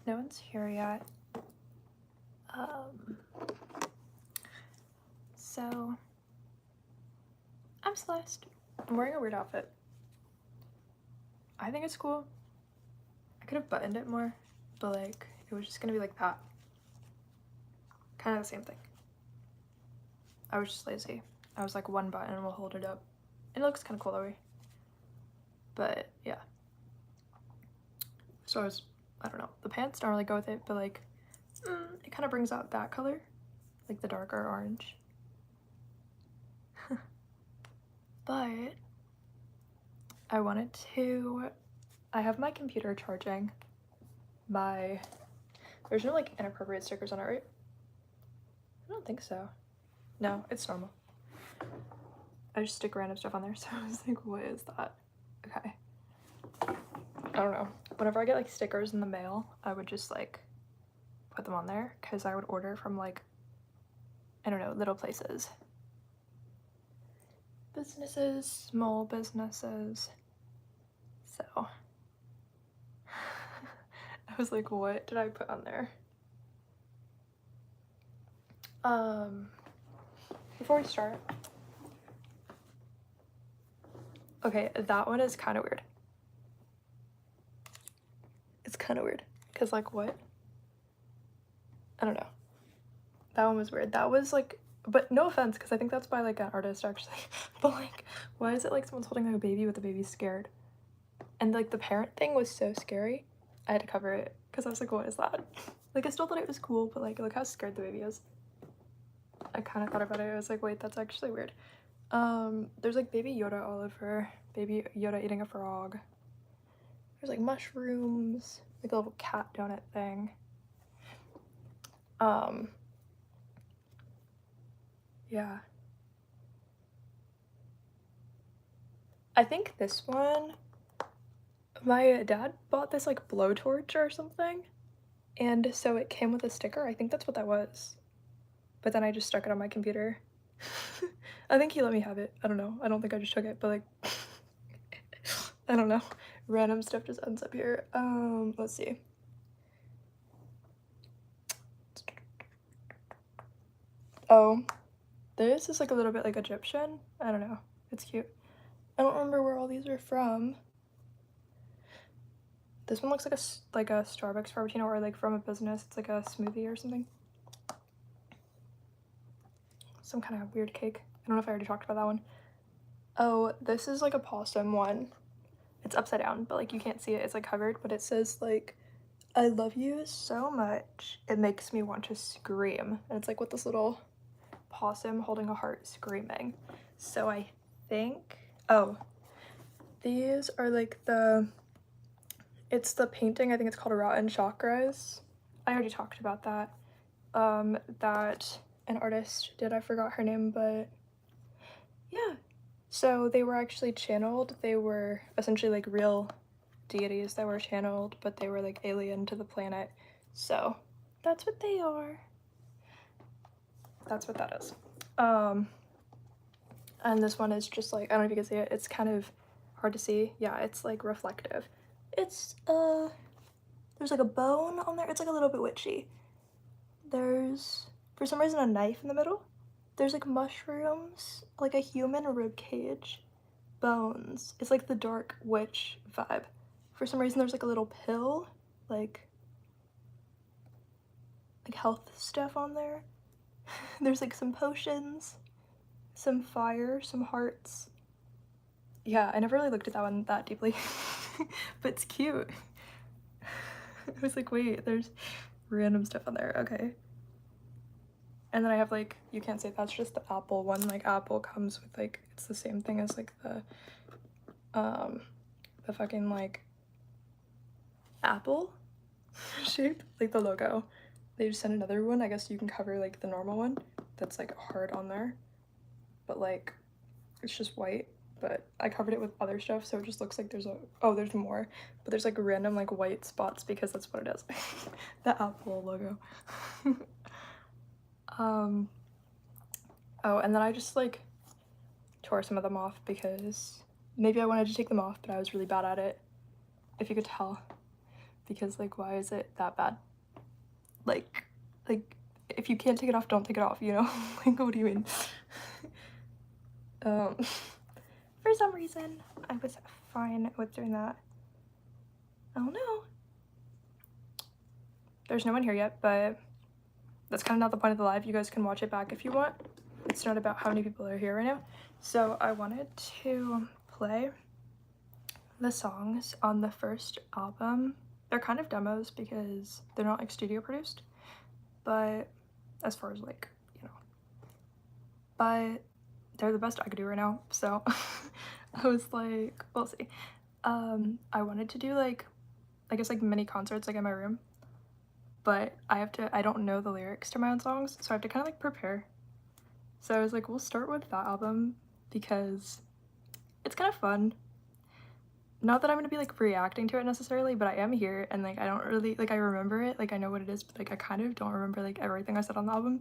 no one's here yet. So I'm Celeste. I'm wearing a weird outfit. I think it's cool. I could have buttoned it more, but like it was just gonna be like that. Kind of the same thing. I was just lazy. I was like, one button will hold it up. And it looks kind of cool that way. But yeah. So I don't know. The pants don't really go with it, but like it kind of brings out that color, like the darker orange. But I have my computer charging. There's no like inappropriate stickers on it, right? I don't think so. No, it's normal. I just stick random stuff on there, so I was like, what is that? Okay. I don't know. Whenever I get like stickers in the mail, I would just like put them on there because I would order from like, I don't know, little places. Businesses, small businesses. So I was like, what did I put on there? Before we start, okay, that one is kind of weird. It's kind of weird because like what? I don't know. That one was weird. That was like, but no offense, because I think that's by like an artist actually. But like, why is it like someone's holding like a baby with the baby scared? And like the parent thing was so scary. I had to cover it because I was like, what is that? Like I still thought it was cool, but like look how scared the baby is. I kind of thought about it. I was like, wait, that's actually weird. There's like baby Yoda all over. Baby Yoda eating a frog. There's like mushrooms, like a little cat donut thing. Yeah. I think this one, my dad bought this like blowtorch or something, and so it came with a sticker. I think that's what that was. But then I just stuck it on my computer. I think he let me have it. I don't know. I don't think I just took it, but like I don't know. Random stuff just ends up here. Let's see. Oh, this is like a little bit like Egyptian. I don't know. It's cute. I don't remember where all these are from. This one looks like a Starbucks Frappuccino, or like from a business. It's like a smoothie or something. Some kind of weird cake. I don't know if I already talked about that one. Oh, this is like a possum one. It's upside down, but like you can't see it. It's like covered, but it says like, I love you so much. It makes me want to scream. And it's like with this little possum holding a heart screaming. So I think, oh, these are like it's the painting. I think it's called Rotten Chakras. I already talked about that. That an artist did. I forgot her name, but yeah. So they were actually channeled. They were essentially like real deities that were channeled, but they were like alien to the planet. So that's what they are. That's what that is. And this one is just like, I don't know if you can see it. It's kind of hard to see. Yeah, it's like reflective. It's there's like a bone on there. It's like a little bit witchy. There's for some reason a knife in the middle. There's like mushrooms, like a human rib cage, bones. It's like the dark witch vibe. For some reason there's like a little pill, like health stuff on there. There's like some potions, some fire, some hearts. Yeah, I never really looked at that one that deeply, but it's cute. I was like, wait, there's random stuff on there. Okay. And then I have like, you can't say that's just the apple one. Like apple comes with like, it's the same thing as like the fucking like apple shape, like the logo. They just sent another one. I guess you can cover like the normal one that's like hard on there, but like it's just white. But I covered it with other stuff, so it just looks like there's there's more, but there's like random like white spots because that's what it is. The apple logo. Oh, and then I just like tore some of them off because maybe I wanted to take them off, but I was really bad at it, if you could tell. because like why is it that bad? Like if you can't take it off, don't take it off, you know? Like what do you mean? For some reason I was fine with doing that. Oh no. There's no one here yet, but that's kind of not the point of the live. You guys can watch it back if you want. It's not about how many people are here right now. So I wanted to play the songs on the first album. They're kind of demos because they're not like studio produced, but as far as like, you know, but they're the best I could do right now. So I was like, we'll see. I wanted to do like, I guess like mini concerts like in my room, but I don't know the lyrics to my own songs, so I have to kind of like prepare. So I was like, we'll start with that album because it's kind of fun. Not that I'm gonna be like reacting to it necessarily, but I am here and like I don't really like I remember it, like I know what it is, but like I kind of don't remember like everything I said on the album,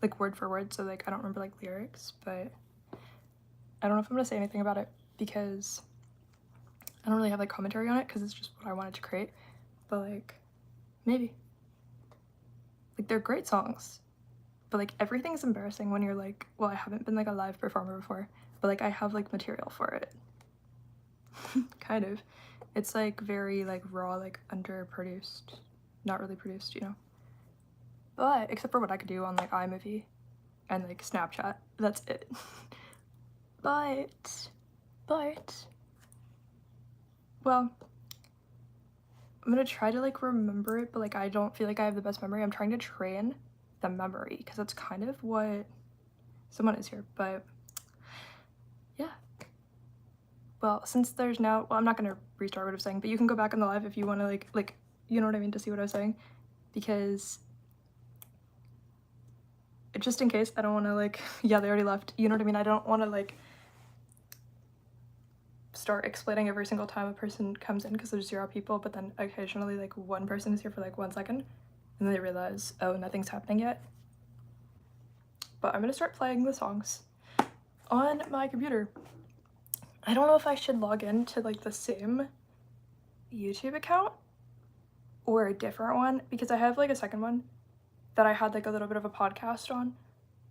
like word for word, so like I don't remember like lyrics, but I don't know if I'm gonna say anything about it because I don't really have like commentary on it because it's just what I wanted to create, but like maybe. Like they're great songs, but like everything is embarrassing when you're like, well, I haven't been like a live performer before, but like I have like material for it. Kind of. It's like very like raw, like underproduced, not really produced, you know. But except for what I could do on like iMovie and like Snapchat, that's it. but well, I'm gonna try to like remember it, but like I don't feel like I have the best memory. I'm trying to train the memory because that's kind of what someone is here, but yeah. Well, since there's now, well, I'm not gonna restart what I was saying, but you can go back on the live if you want to like you know what I mean, to see what I was saying, because just in case I don't want to like yeah, they already left, you know what I mean, I don't want to like start explaining every single time a person comes in because there's 0 people, but then occasionally like one person is here for like 1 second and then they realize, oh, nothing's happening yet. But I'm gonna start playing the songs on my computer. I don't know if I should log in to like the same YouTube account or a different one because I have like a second one that I had like a little bit of a podcast on,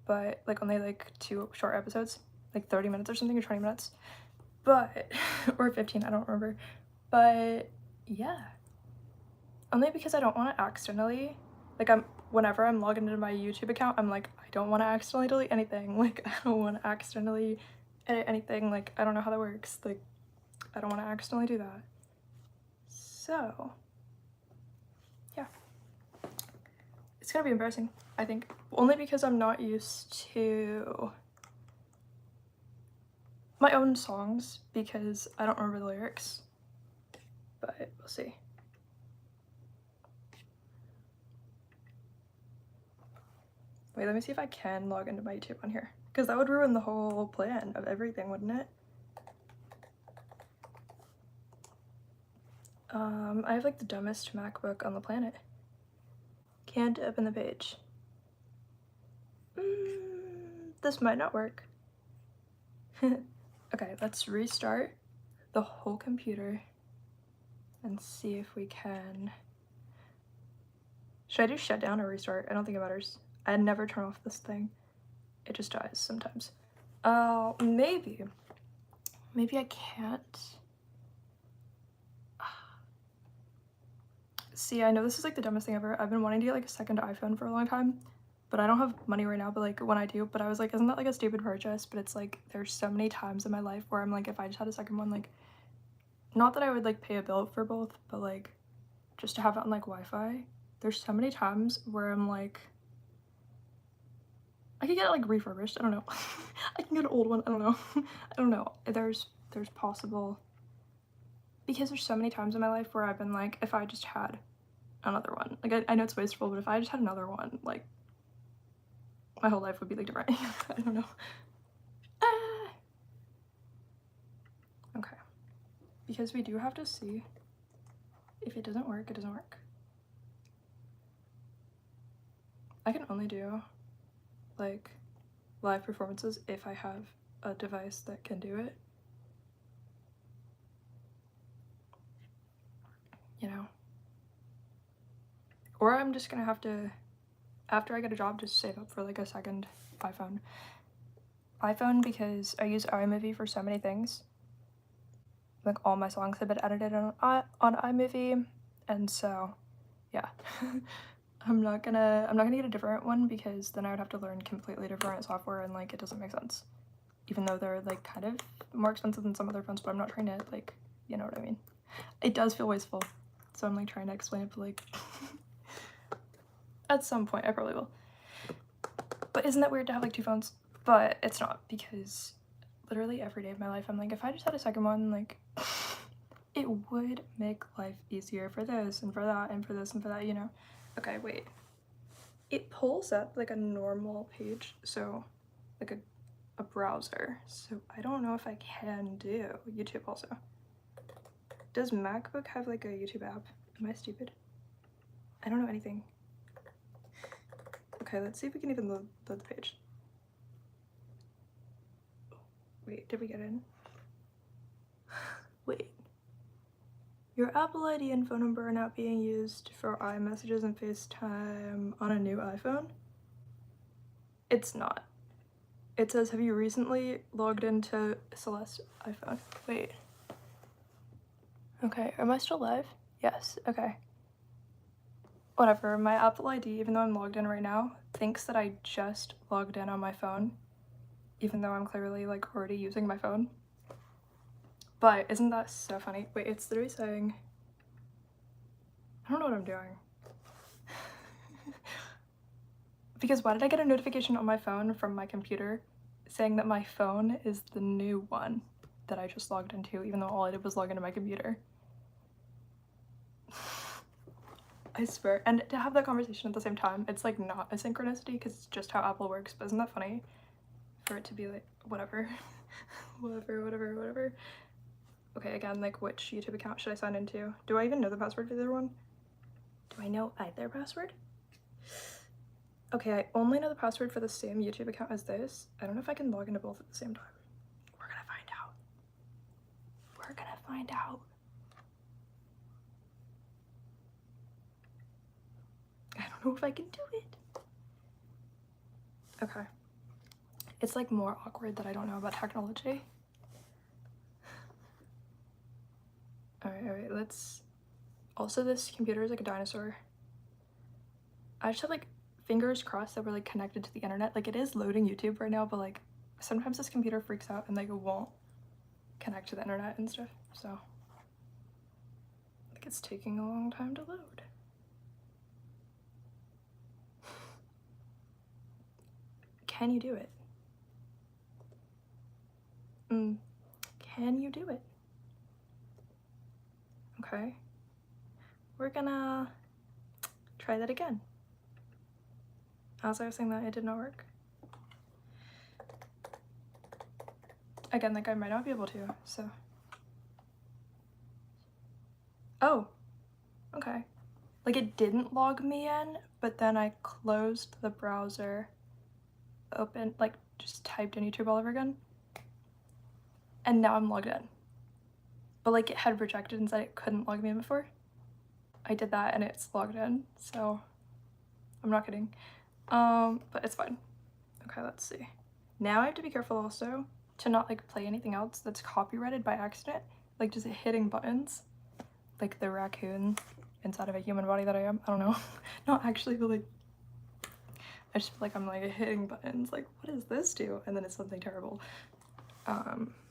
but like only like 2 short episodes, like 30 minutes or something, or 20 minutes, but or 15, I don't remember. But yeah, only because I don't want to accidentally like whenever I'm logging into my YouTube account, I'm like, I don't want to accidentally delete anything, like I don't want to accidentally edit anything, like I don't know how that works, like I don't want to accidentally do that. So yeah, it's gonna be embarrassing, I think, only because I'm not used to my own songs because I don't remember the lyrics, but we'll see. Wait, let me see if I can log into my YouTube on here, because that would ruin the whole plan of everything, wouldn't it? I have like the dumbest MacBook on the planet. Can't open the page. This might not work. Okay, let's restart the whole computer and see if we can. Should I do shutdown or restart? I don't think it matters. I never turn off this thing. It just dies sometimes. Maybe. Maybe I can't. See, I know this is like the dumbest thing ever. I've been wanting to get like a second iPhone for a long time, but I don't have money right now, but like when I do, but I was like, isn't that like a stupid purchase? But it's like, there's so many times in my life where I'm like, if I just had a second one, like, not that I would like pay a bill for both, but like just to have it on like Wi-Fi. There's so many times where I'm like, I could get it like refurbished, I don't know. I can get an old one, I don't know. I don't know. There's possible, because there's so many times in my life where I've been like, if I just had another one, like I know it's wasteful, but if I just had another one, like my whole life would be like different. I don't know. Okay, because we do have to see if it doesn't work, it doesn't work. I can only do like live performances if I have a device that can do it, you know. Or I'm just gonna have to, after I get a job, just save up for like a second iPhone. Because I use iMovie for so many things. Like all my songs have been edited on iMovie, and so yeah. I'm not gonna get a different one because then I would have to learn completely different software and like it doesn't make sense. Even though they're like kind of more expensive than some other phones, but I'm not trying to like, you know what I mean. It does feel wasteful, so I'm like trying to explain it, but like at some point I probably will. But isn't that weird to have like two phones? But it's not, because literally every day of my life I'm like, if I just had a second one, like it would make life easier for this and for that and for this and for that, you know. Okay, wait. It pulls up like a normal page, so like a browser, so I don't know if I can do YouTube also. Does MacBook have like a YouTube app? Am I stupid? I don't know anything. Okay, let's see if we can even load the page. Wait, did we get in? Wait. Your Apple ID and phone number are now being used for iMessages and FaceTime on a new iPhone? It's not. It says, have you recently logged into Celeste iPhone? Wait. Okay, am I still live? Yes, okay. Whatever, my Apple ID, even though I'm logged in right now, thinks that I just logged in on my phone, even though I'm clearly like already using my phone. But isn't that so funny? Wait, it's literally saying, I don't know what I'm doing. Because why did I get a notification on my phone from my computer saying that my phone is the new one that I just logged into, even though all I did was log into my computer? I swear. And to have that conversation at the same time, it's like not a synchronicity because it's just how Apple works, but isn't that funny? For it to be like, whatever. whatever. Okay, again, like which YouTube account should I sign into? Do I even know the password for either one? Do I know either password? Okay, I only know the password for the same YouTube account as this. I don't know if I can log into both at the same time. We're gonna find out. We're gonna find out. I don't know if I can do it. Okay. It's like more awkward that I don't know about technology. Alright, let's... Also, this computer is like a dinosaur. I just have like fingers crossed that we're like connected to the internet. Like it is loading YouTube right now, but like sometimes this computer freaks out and like it won't connect to the internet and stuff. So like it's taking a long time to load. Can you do it? Can you do it? Okay. We're gonna try that again. As I was saying that, it did not work. Again, like I might not be able to, so. Oh, okay. Like it didn't log me in, but then I closed the browser, opened, like just typed in YouTube all over again, and now I'm logged in. But like it had rejected and said it couldn't log me in before. I did that and it's logged in, so I'm not kidding. But it's fine. Okay, let's see. Now I have to be careful also to not like play anything else that's copyrighted by accident, like just hitting buttons, like the raccoon inside of a human body that I am. I don't know. Not actually, but like I just feel like I'm like hitting buttons, like what does this do? And then it's something terrible.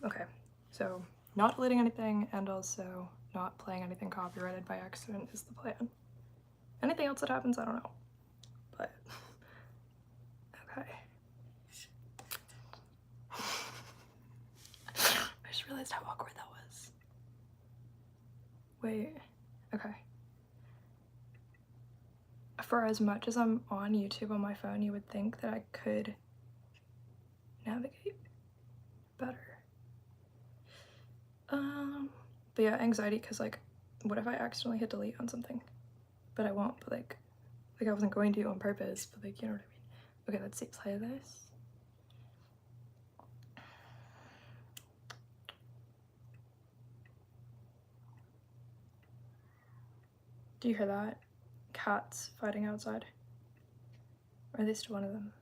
Okay, so not deleting anything and also not playing anything copyrighted by accident is the plan. Anything else that happens, I don't know. But okay. I just realized how awkward that was. Wait, okay. For as much as I'm on YouTube on my phone, you would think that I could navigate better. But yeah, anxiety, because like, what if I accidentally hit delete on something? But I won't, but like I wasn't going to on purpose, but like, you know what I mean? Okay, let's see, play this. Do you hear that? God, cats fighting outside. Or at least one of them.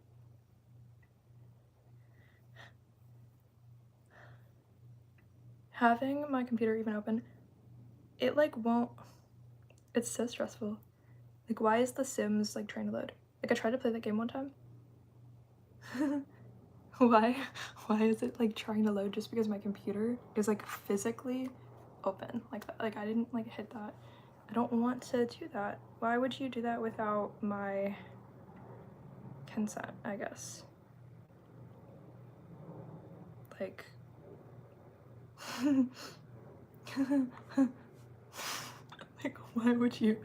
Having my computer even open, it like won't, it's so stressful. Like, why is The Sims like trying to load? Like, I tried to play that game one time. Why is it like trying to load just because my computer is like physically open like that? Like, I didn't like hit that. I don't want to do that. Why would you do that without my consent, I guess? Like, like, why would you,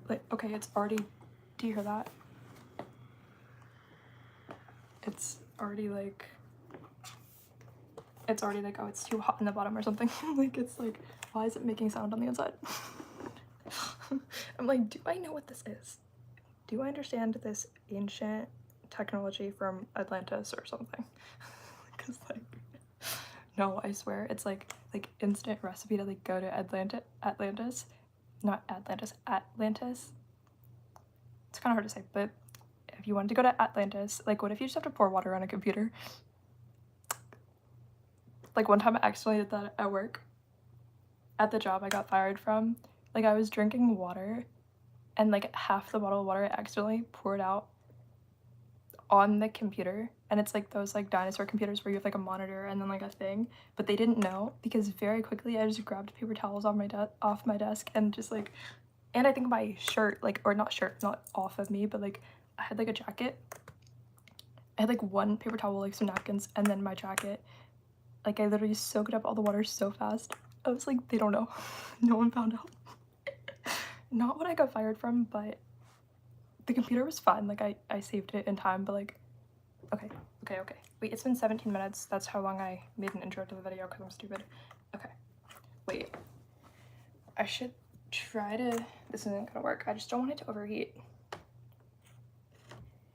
like, okay, it's already, do you hear that? It's already like, oh, it's too hot in the bottom or something. Like, it's like, why is it making sound on the inside? I'm like, do I know what this is? Do I understand this ancient technology from Atlantis or something? Because like, no, I swear, it's like instant recipe to like go to Atlantis. It's kind of hard to say, but if you wanted to go to Atlantis, like, what if you just have to pour water on a computer? Like, one time I accidentally did that at work. At the job I got fired from, like, I was drinking water and like half the bottle of water I accidentally poured out on the computer, and it's like those like dinosaur computers where you have like a monitor and then like a thing, but they didn't know because very quickly I just grabbed paper towels off my desk and just like, and I think my shirt, like, or not shirt, not off of me, but like I had like a jacket. I had like one paper towel, like some napkins, and then my jacket. Like, I literally soaked up all the water so fast. I was like, they don't know. No one found out. Not what I got fired from, but the computer was fine. Like, I saved it in time, but like, okay. Wait, it's been 17 minutes. That's how long I made an intro to the video because I'm stupid. Okay. Wait. I should try to, this isn't gonna work. I just don't want it to overheat.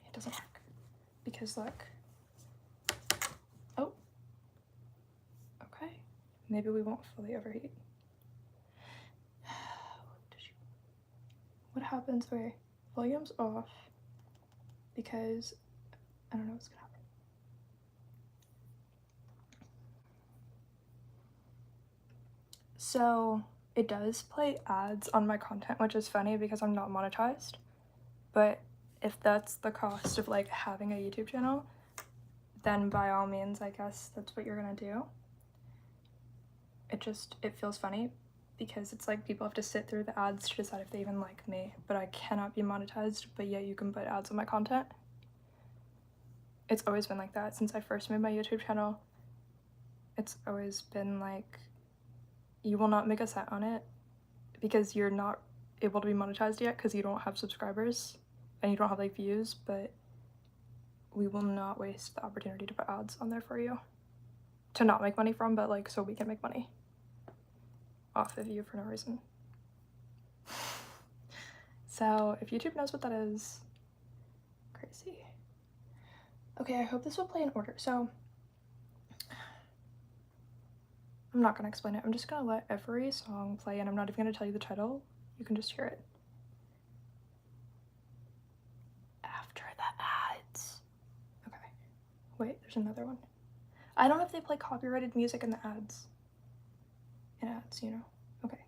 It doesn't work. Because look. Oh. Okay. Maybe we won't fully overheat. What happens where volume's off because I don't know what's gonna happen. So it does play ads on my content, which is funny because I'm not monetized, but if that's the cost of like having a YouTube channel, then by all means, I guess that's what you're gonna do. It feels funny because it's like people have to sit through the ads to decide if they even like me, but I cannot be monetized, but yet you can put ads on my content. It's always been like that since I first made my YouTube channel. It's always been like, you will not make a cent on it because you're not able to be monetized yet because you don't have subscribers and you don't have like views, but we will not waste the opportunity to put ads on there for you to not make money from, but like so we can make money off of you for no reason. So if YouTube knows what that is, crazy. Okay, I hope this will play in order. So I'm not gonna explain it. I'm just gonna let every song play and I'm not even gonna tell you the title. You can just hear it. After the ads. Okay. Wait, there's another one. I don't know if they play copyrighted music in the ads. In ads, you know. Okay.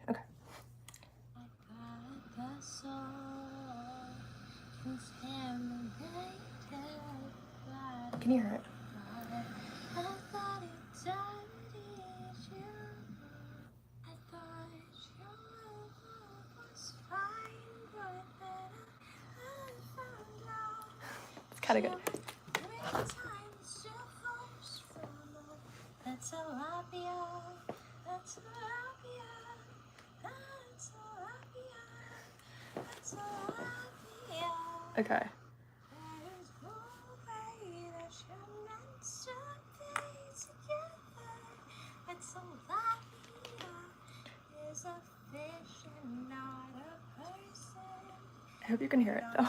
Okay. Can you hear it? It's kind of good. Okay. I hope you can hear it though.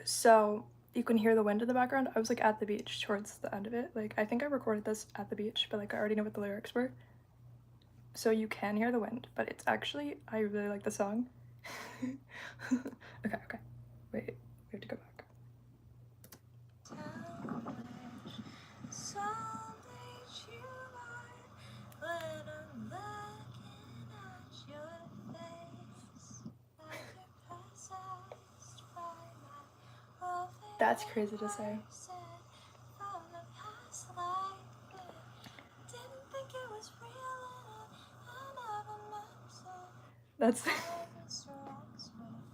So you can hear the wind in the background. I was like at the beach towards the end of it. Like I think I recorded this at the beach, but like I already know what the lyrics were. So you can hear the wind, but it's actually, I really like the song. Okay. Wait, we have to go back. That's crazy to say. That's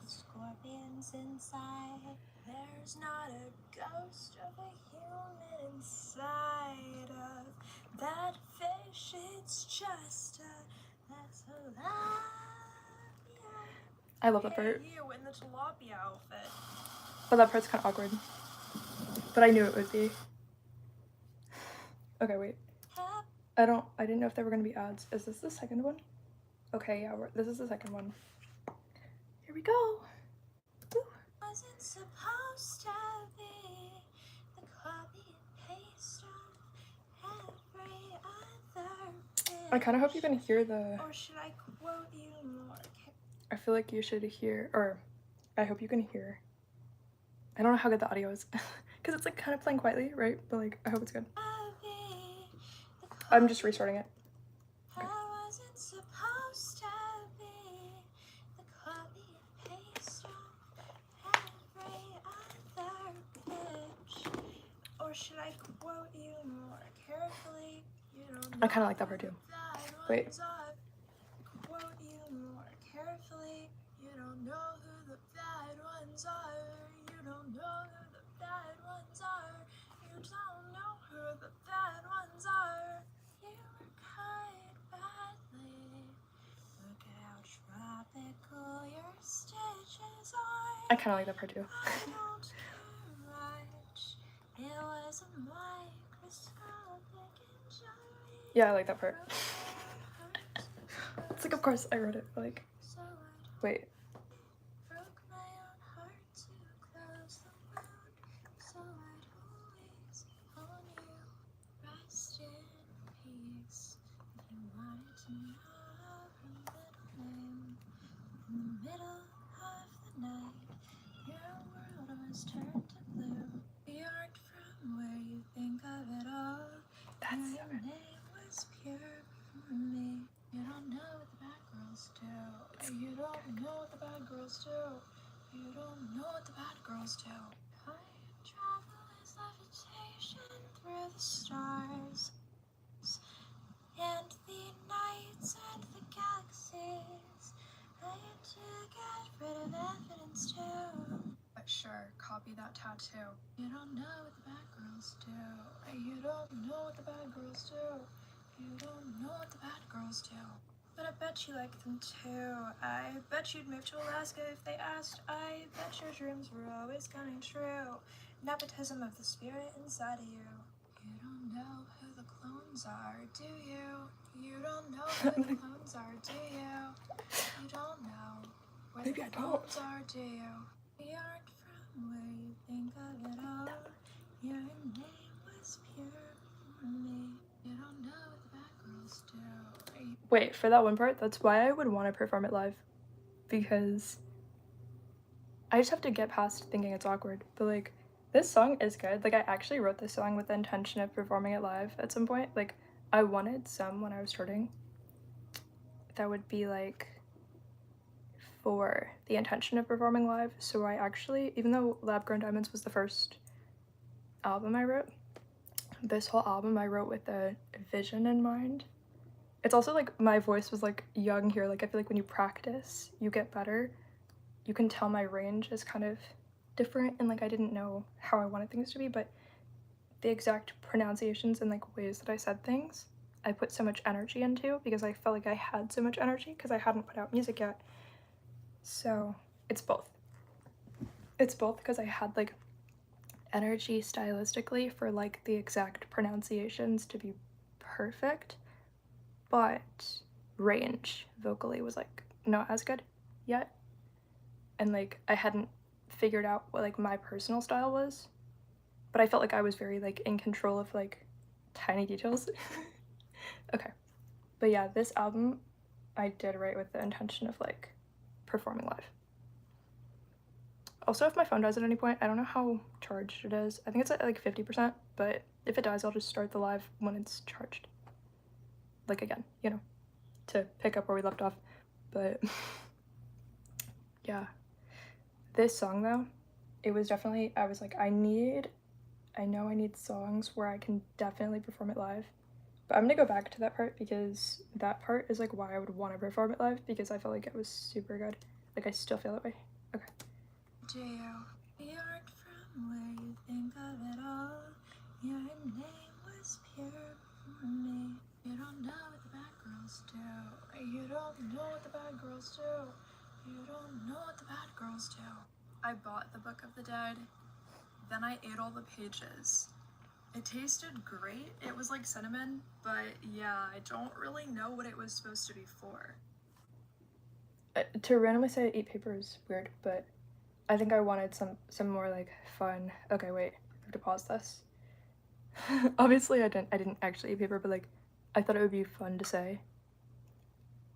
scorpions inside. There's not a ghost of a human inside of that fish. It's just a tilapia. I love that part. You in the tilapia outfit. But that part's kind of awkward. But I knew it would be. Okay, wait. I didn't know if there were gonna be ads. Is this the second one? Okay, yeah, this is the second one. Here we go. Woo. Wasn't supposed to be the copy and paste of every other fish. I kind of hope you can hear the. Or should I quote you more? I feel like you should hear, or I hope you can hear. I don't know how good the audio is, because it's like kind of playing quietly, right? But like, I hope it's good. I'm just restarting it. Okay. I wasn't supposed to be the copy and paste of every other pitch. Or should I quote you more carefully? You don't I kind of like that part too. Wait. Quote you more carefully. You don't know who the bad ones are. You don't know who the bad ones are. You don't know who the bad ones are. You were cut badly. Look at how tropical your stitches are. I kind of like that part too. I don't care much. It was a microscopic injury. Yeah, I like that part. It's like, of course I wrote it, but like, wait. Broke my own heart to close the wound, so I'd always on you. Rest in peace. If you wanted to know her middle name, in the middle of the night, your world was turned to blue. We aren't from where you think of it all. That's your name was pure for me. You don't know what the bad girls do. You don't know what the bad girls do. You don't know what the bad girls do. Time travel is levitation through the stars, and the nights and the galaxies. I had to get rid of evidence too. But sure, copy that tattoo. You don't know what the bad girls do. You don't know what the bad girls do. You don't know what the bad girls do. But I bet you like them too. I bet you'd move to Alaska if they asked. I bet your dreams were always coming true. Nepotism of the spirit inside of you. You don't know who the clones are, do you? You don't know who the clones are, do you? You don't know where Maybe the I don't. clones are, do you? We aren't from where you think of it all. Your name was pure for me. You don't know what the bad girls do. Wait, for that one part, that's why I would want to perform it live. Because I just have to get past thinking it's awkward. But like, this song is good. Like, I actually wrote this song with the intention of performing it live at some point. Like, I wanted some when I was starting that would be like for the intention of performing live. So I actually, even though Lab Grown Diamonds was the first album I wrote, this whole album I wrote with a vision in mind. It's also like my voice was like young here. Like I feel like when you practice, you get better. You can tell my range is kind of different, and like I didn't know how I wanted things to be, but the exact pronunciations and like ways that I said things, I put so much energy into because I felt like I had so much energy because I hadn't put out music yet. So it's both. It's both because I had like energy stylistically for like the exact pronunciations to be perfect, but range vocally was like not as good yet, and like I hadn't figured out what like my personal style was, but I felt like I was very like in control of like tiny details. Okay, but yeah, this album I did write with the intention of like performing live. Also, if my phone dies at any point, I don't know how charged it is. I think it's at like 50%, but if it dies, I'll just start the live when it's charged. Like again, you know, to pick up where we left off. But yeah, this song though, it was definitely, I was like, I know I need songs where I can definitely perform it live. But I'm gonna go back to that part because that part is like why I would want to perform it live, because I felt like it was super good. Like I still feel that way. Okay. Do you aren't from where you think of it all? Your name was pure for me. You don't know what the bad girls do. You don't know what the bad girls do. You don't know what the bad girls do. I bought the Book of the Dead, then I ate all the pages. It tasted great. It was like cinnamon, but yeah, I don't really know what it was supposed to be for. To randomly say I eat paper is weird, but I think I wanted some more like fun. Okay, wait, I have to pause this. Obviously, I didn't actually eat paper, but like I thought it would be fun to say.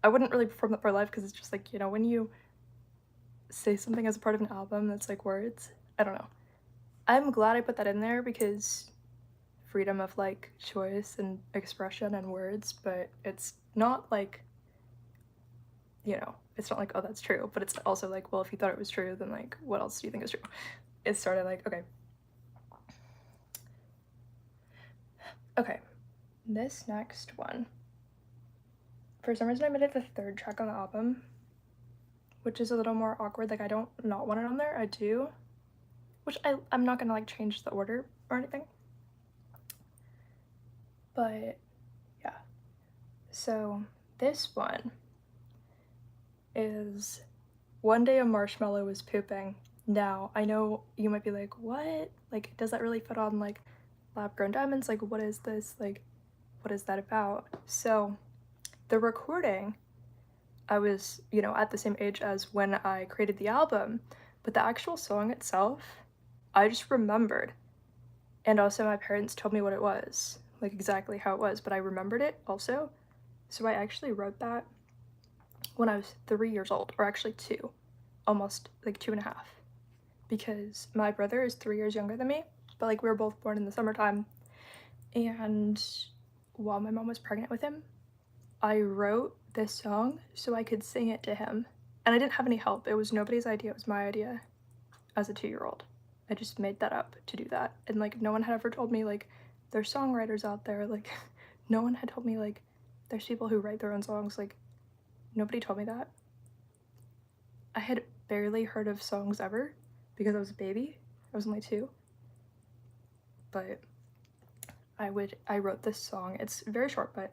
I wouldn't really perform that for live because it's just like, you know, when you say something as a part of an album that's like words. I don't know. I'm glad I put that in there because freedom of like choice and expression and words, but it's not like, you know, it's not like, oh, that's true, but it's also like, well, if you thought it was true, then like, what else do you think is true? It started like, okay. Okay, this next one, for some reason I made it the third track on the album, which is a little more awkward. Like I don't not want it on there, I do, which I'm not gonna like change the order or anything, but yeah. So this one is One Day a Marshmallow Was Pooping. Now, I know you might be like, what? Like, does that really fit on like Lab Grown Diamonds? Like, what is this? Like, what is that about? So, the recording, I was, you know, at the same age as when I created the album, but the actual song itself, I just remembered. And also, my parents told me what it was, like exactly how it was, but I remembered it also. So, I actually wrote that when I was 3 years old, or actually 2, almost like 2.5, because my brother is 3 years younger than me, but like we were both born in the summertime, and while my mom was pregnant with him, I wrote this song so I could sing it to him, and I didn't have any help. It was nobody's idea, it was my idea as a 2-year-old. I just made that up to do that, and like no one had ever told me like there's songwriters out there, like no one had told me like there's people who write their own songs, like nobody told me that. I had barely heard of songs ever because I was a baby. I was only 2. But I wrote this song. It's very short, but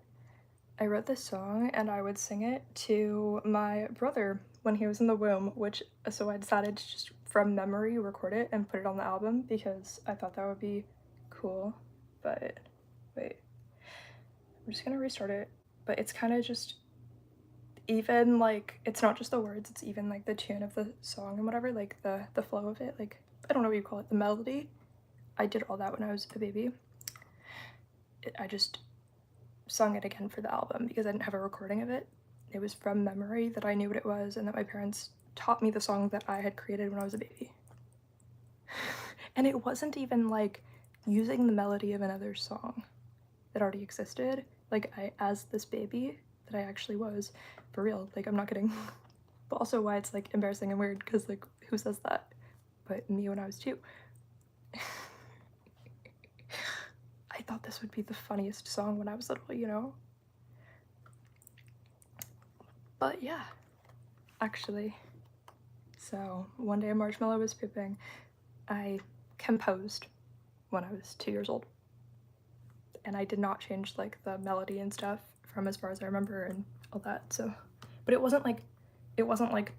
I wrote this song and I would sing it to my brother when he was in the womb, which so I decided to just from memory record it and put it on the album because I thought that would be cool. But wait. I'm just gonna restart it. But it's kind of just even like it's not just the words, it's even like the tune of the song and whatever, like the flow of it, like I don't know what you call it, the melody. I did all that when I was a baby. I just sung it again for the album because I didn't have a recording of it. It was from memory that I knew what it was and that my parents taught me the song that I had created when I was a baby. And it wasn't even like using the melody of another song that already existed. Like as this baby that I actually was, for real, like I'm not kidding. But also why it's like embarrassing and weird because like who says that but me when I was 2. I thought this would be the funniest song when I was little, you know? But yeah, actually. So, One Day a Marshmallow Was Pooping, I composed when I was 2 years old. And I did not change like the melody and stuff from as far as I remember and all that, so. But it wasn't like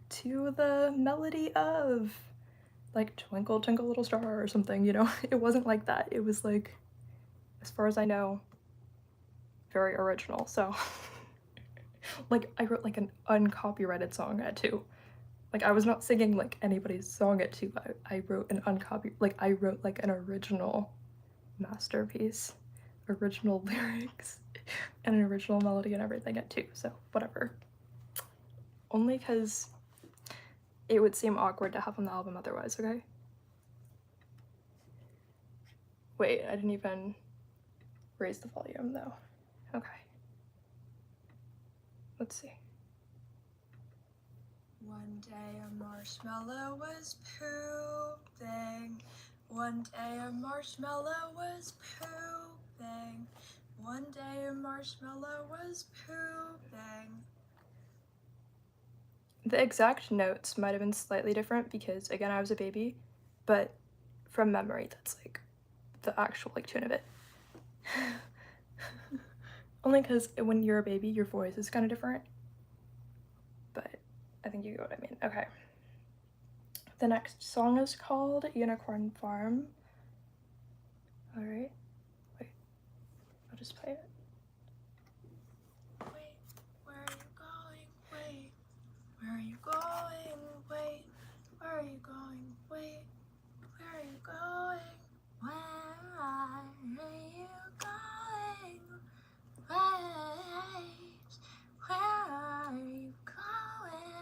to the melody of like Twinkle Twinkle Little Star or something, you know? It wasn't like that. It was like, as far as I know, very original, so. Like I wrote like an uncopyrighted song at 2. Like, I was not singing, like, anybody's song at 2, I wrote an I wrote, like, an original masterpiece, original lyrics, and an original melody and everything at 2, so whatever. Only because it would seem awkward to have on the album otherwise, okay? Wait, I didn't even raise the volume, though. Okay. Let's see. One day a marshmallow was pooping. One day a marshmallow was pooping. One day a marshmallow was pooping. The exact notes might have been slightly different because, again, I was a baby, but from memory, that's like the actual like tune of it. Only because when you're a baby, your voice is kind of different. But I think you get what I mean. Okay. The next song is called Unicorn Farm. Alright. Wait. I'll just play it. Wait, where are you going? Wait, where are you going? Wait, where are you going? Wait, where are you going? Where are you going? Wait, where are you going?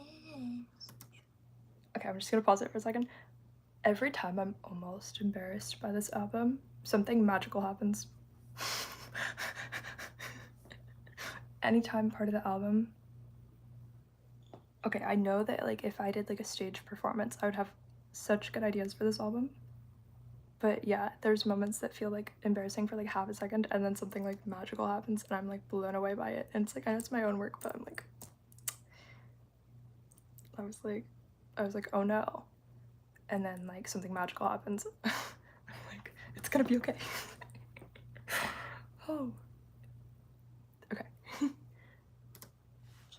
Wait. Okay, I'm just gonna pause it for a second. Every time I'm almost embarrassed by this album, something magical happens. Anytime part of the album. Okay, I know that like if I did like a stage performance, I would have such good ideas for this album. But yeah, there's moments that feel like embarrassing for like half a second, and then something like magical happens, and I'm like blown away by it. And it's like I know it's my own work, but I'm like, I was like, oh no. And then like something magical happens. I'm like, it's gonna be okay. Oh. Okay.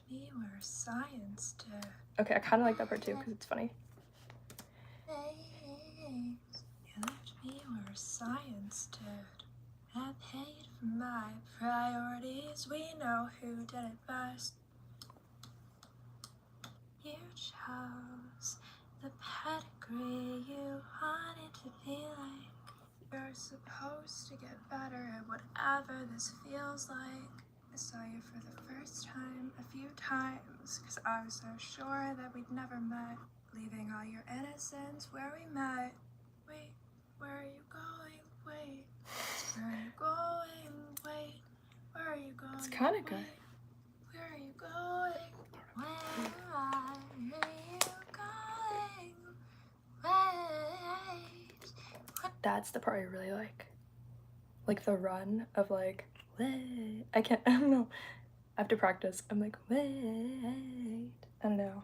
Me where science did. Okay, I kind of like that part too because it's funny. You left me where science did. I paid for my priorities. We know who did it best. You chose the pedigree you wanted to be like. You're supposed to get better at whatever this feels like. I saw you for the first time a few times, cause I was so sure that we'd never met. Leaving all your innocence where we met. Wait, where are you going? Wait, where are you going? Wait, where are you going? It's kind of good. Wait, where are you going? Where are you going? Wait. That's the part I really like. Like the run of like, wait. I don't know. I have to practice. I'm like, wait. I don't know.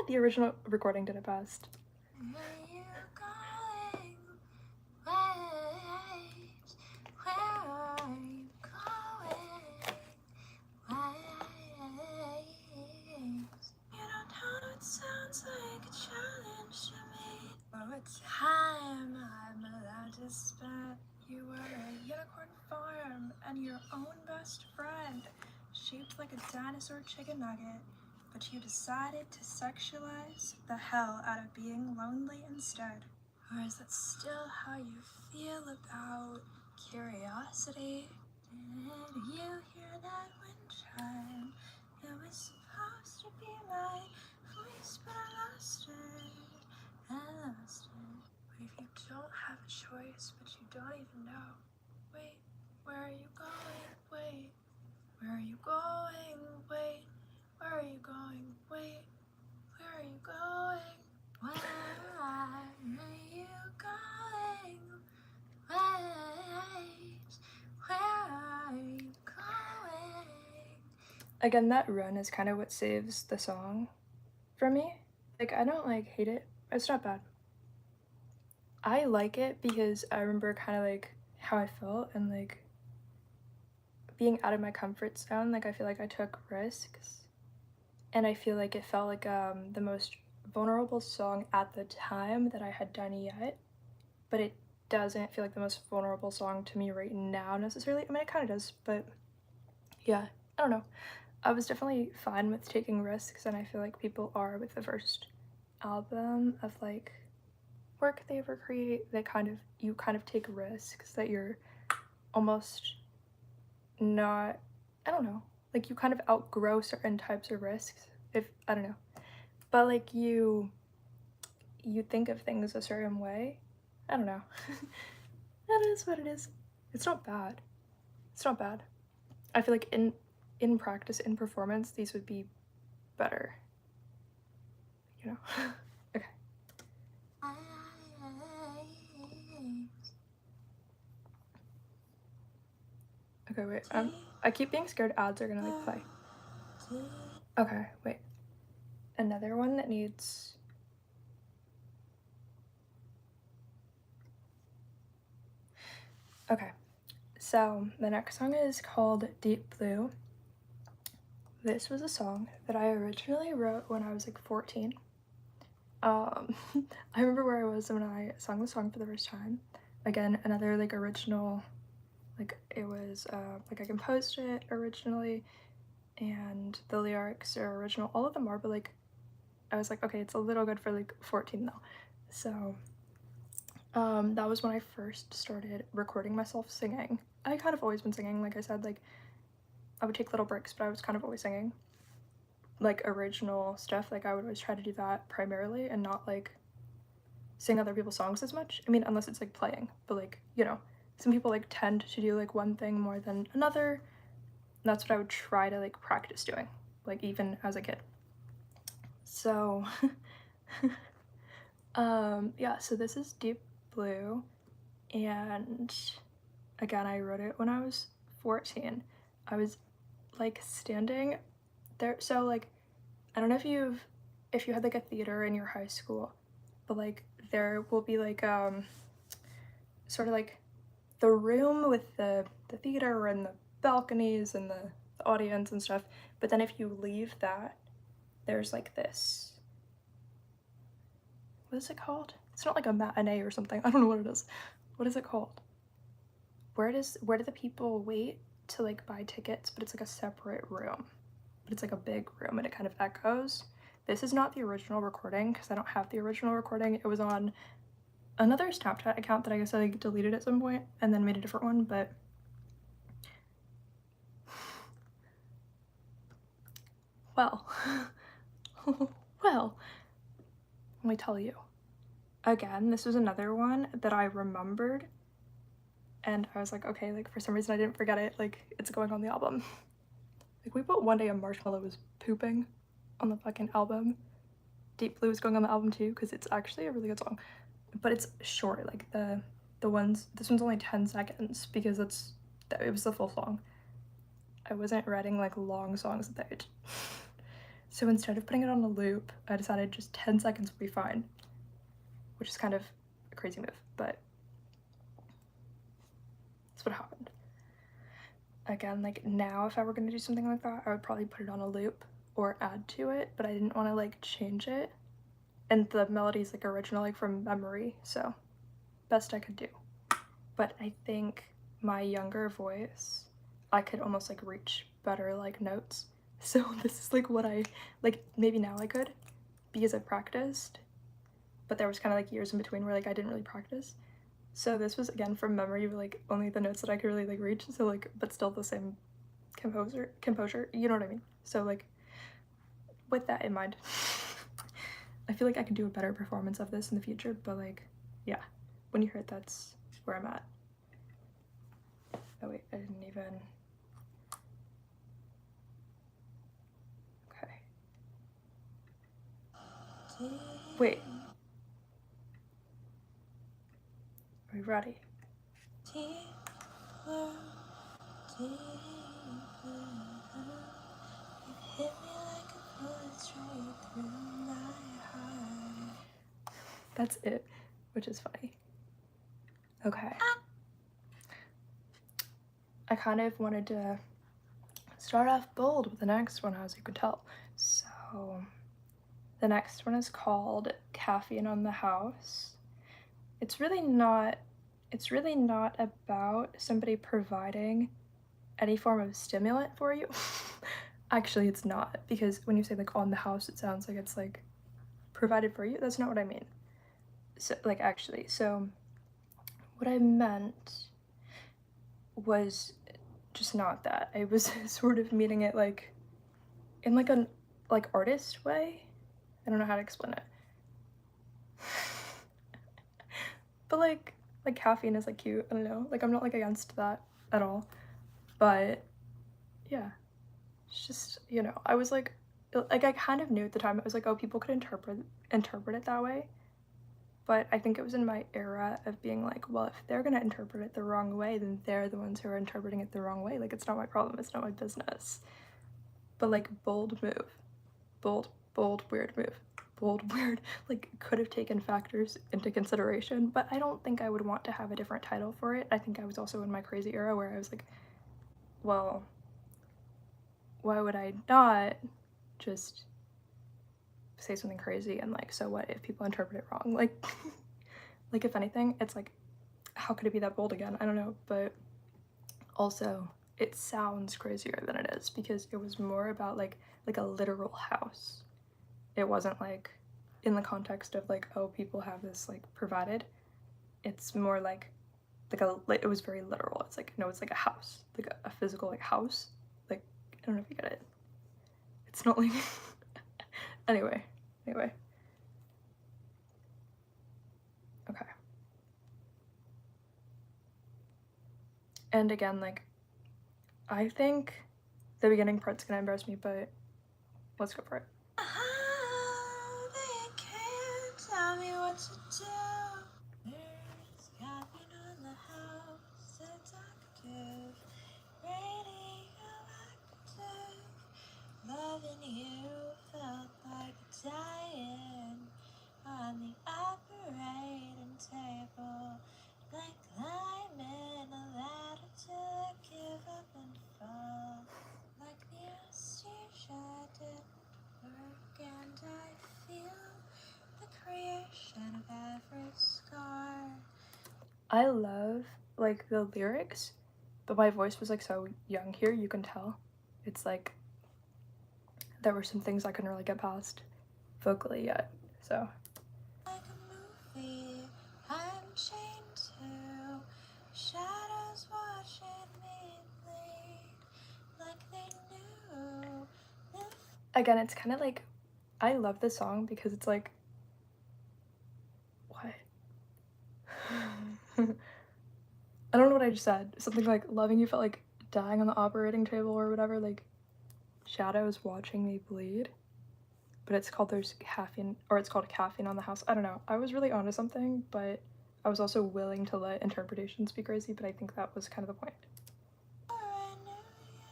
The original recording did it best. Where are you going? Wait, where are you going? Wait. You don't know, it sounds like a challenge to me. Oh, what time I'm allowed to spend. You were a unicorn farm and your own best friend, shaped like a dinosaur chicken nugget. But you decided to sexualize the hell out of being lonely instead. Or is that still how you feel about curiosity? Did you hear that wind chime? It was supposed to be my voice, but I lost it. I lost it. But if you don't have a choice, but you don't even know, wait, where are you going? Wait, where are you going? Wait. Where are you going? Wait, where are you going? Where are you going? Wait, where are you going? Again, that run is kind of what saves the song for me. Like, I don't like hate it. It's not bad. I like it because I remember kind of like how I felt and like being out of my comfort zone. Like, I feel like I took risks. And I feel like it felt like the most vulnerable song at the time that I had done yet, but it doesn't feel like the most vulnerable song to me right now necessarily. I mean, it kind of does, but yeah, I don't know. I was definitely fine with taking risks, and I feel like people are with the first album of like work they ever create. You kind of take risks that you're almost not, I don't know, like you kind of outgrow certain types of risks, if I don't know, but like you think of things a certain way. I don't know. That is what it is. It's not bad. It's not bad. I feel like in practice, in performance, these would be better. You know. Okay. Okay, wait. I keep being scared ads are gonna like play. Okay, wait. Another one that needs. Okay, so the next song is called Deep Blue. This was a song that I originally wrote when I was like 14. I remember where I was when I sang the song for the first time. Again, another like original, like it was like I composed it originally, and the lyrics are original. All of them are, but like I was like, okay, it's a little good for like 14 though. So that was when I first started recording myself singing. I kind of always been singing, like I said, like I would take little breaks, but I was kind of always singing. Like original stuff, like I would always try to do that primarily and not like sing other people's songs as much. I mean, unless it's like playing, but like, you know, some people like tend to do like one thing more than another. And that's what I would try to like practice doing, like even as a kid. So yeah, so this is Deep Blue, and again, I wrote it when I was 14. I was like standing there, so like I don't know if you had like a theater in your high school, but like there will be like sort of like the room with the theater and the balconies and the audience and stuff, but then if you leave that, there's like this, what is it called? It's not like a matinee or something. I don't know what it is. What is it called? Where do the people wait to like buy tickets, but it's like a separate room, but it's like a big room and it kind of echoes. This is not the original recording because I don't have the original recording. It was on another Snapchat account that I guess I like deleted at some point and then made a different one, but well, well, let me tell you. Again, this was another one that I remembered and I was like, okay, like for some reason I didn't forget it, like it's going on the album. Like we put One Day a Marshmallow was pooping on the fucking album. Deep Blue is going on the album too because it's actually a really good song, but it's short. Like this one's only 10 seconds because it was the full song. I wasn't writing like long songs at that age. So instead of putting it on a loop, I decided just 10 seconds would be fine, which is kind of a crazy move, but that's what happened. Again, like now if I were gonna do something like that, I would probably put it on a loop or add to it, but I didn't want to like change it. And the melody's like original, like from memory, so best I could do. But I think my younger voice, I could almost like reach better like notes. So this is like what I, like maybe now I could because I practiced, but there was kind of like years in between where like I didn't really practice. So this was again from memory, like only the notes that I could really like reach, so like but still the same composure, you know what I mean? So like with that in mind, I feel like I could do a better performance of this in the future, but like yeah, when you hear it, that's where I'm at. Oh wait, I didn't even. Okay. Wait. Are we ready? That's it, which is funny. Okay. I kind of wanted to start off bold with the next one, as you could tell. So the next one is called Caffeine on the House. It's really not about somebody providing any form of stimulant for you. Actually, it's not, because when you say like on the house, it sounds like it's like provided for you. That's not what I mean. So, like, actually, so what I meant was just not that. I was sort of meaning it like in like an like artist way. I don't know how to explain it. But like caffeine is like cute. I don't know. Like I'm not like against that at all. But yeah, it's just, you know, I was like I kind of knew at the time. I was like, oh, people could interpret it that way. But I think it was in my era of being like, well, if they're gonna interpret it the wrong way, then they're the ones who are interpreting it the wrong way. Like, it's not my problem, it's not my business. But like, bold move. Bold, weird move. Bold, weird, like, could have taken factors into consideration, but I don't think I would want to have a different title for it. I think I was also in my crazy era where I was like, well, why would I not just say something crazy and like, so what if people interpret it wrong? Like, like if anything, it's like, how could it be that bold again? I don't know, but also it sounds crazier than it is because it was more about like a literal house. It wasn't like in the context of like, oh, people have this like provided. It's more like it was very literal. It's like, no, it's like a house, like a physical like house. Like, I don't know if you get it. It's not like anyway. Okay. And again, like, I think the beginning part's gonna embarrass me, but let's go for it. Oh, they can't tell me what to do. There's caffeine on the house, it's active, radioactive. Loving you felt like dying on the operating table, like climbing a ladder to give up and fall, like the anesthesia didn't work, and I feel the creation of every scar. I love like the lyrics, but my voice was like so young here, you can tell. It's like there were some things I couldn't really get past vocally yet. So Like a movie, I'm chained to shadows watching me bleed, like they knew. again, it's kind of like I love this song because it's like what? I don't know what I just said. Something like loving you felt like dying on the operating table or whatever, like shadows watching me bleed. But it's called there's caffeine, or it's called caffeine on the house. I don't know. I was really onto something, but I was also willing to let interpretations be crazy, but I think that was kind of the point. I knew you,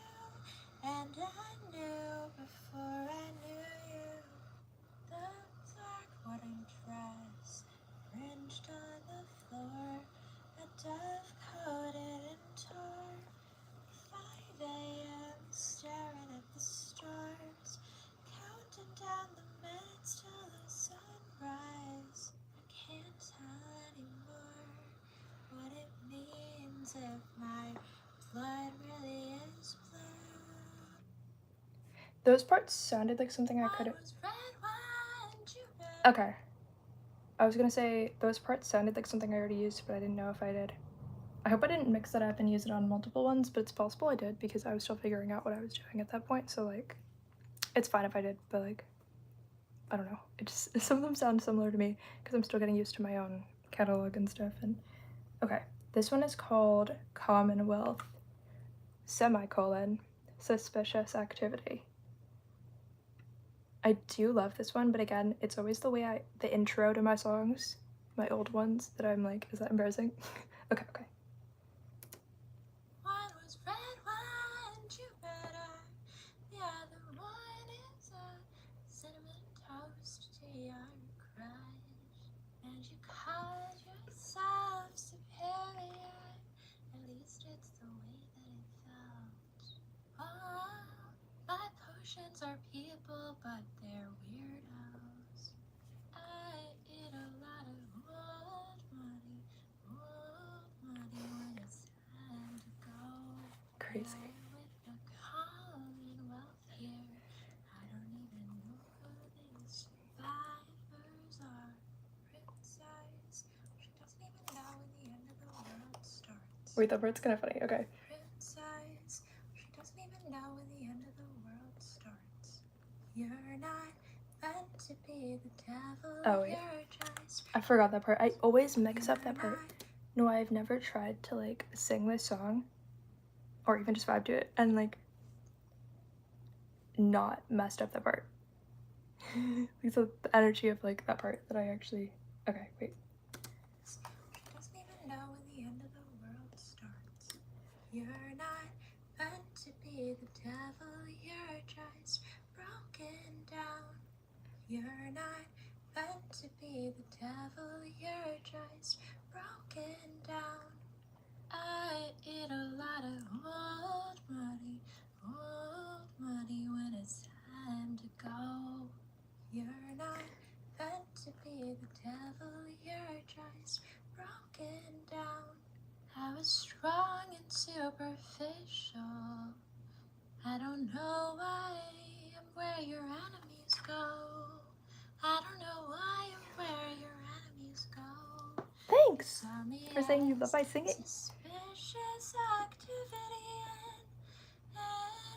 and I knew before I knew you. The dark wooden dress, fringed on the floor, a dove coated in tar. 5 a.m. staring at the stars, counting down the minutes till the sunrise. I can't tell anymore what it means if my blood really is blue. Those parts sounded like something I could have. Okay. I was gonna say those parts sounded like something I already used, but I didn't know if I did. I hope I didn't mix that up and use it on multiple ones, but it's possible I did because I was still figuring out what I was doing at that point. So like, it's fine if I did, but like, I don't know. It just some of them sound similar to me because I'm still getting used to my own catalog and stuff. And okay, this one is called Commonwealth semicolon suspicious activity. I do love this one, but again, it's always the intro to my songs, my old ones, that I'm like, is that embarrassing? Okay. One was red wine, you better. The other one is a cinnamon toast tea on crush. And you called yourself superior. At least it's the way that it felt. Oh, my potions are people, but they're weirdos. I eat a lot of old money when it's time to go. Crazy. With the Commonwealth here Wait, that part's kind of funny. Okay. Princess, she doesn't even know when the end of the world starts. You're not meant to be the devil. Oh, wait. I forgot that part. I always mix up that part. No, I've never tried to like sing this song or even just vibe to it and like not messed up that part. Like so the energy of like that part that I actually. Okay, wait. She doesn't even know when the end of the world starts. You're not meant to be the devil. You're just broken down. You're not meant to be the devil. You're just broken down. I eat a lot of old money when it's time to go. You're not meant to be the devil, you're just broken down. I was strong and superficial. I don't know why I'm where your enemies go. I don't know why I'm where your enemies go. Thanks for saying you love my singing. Suspicious activity in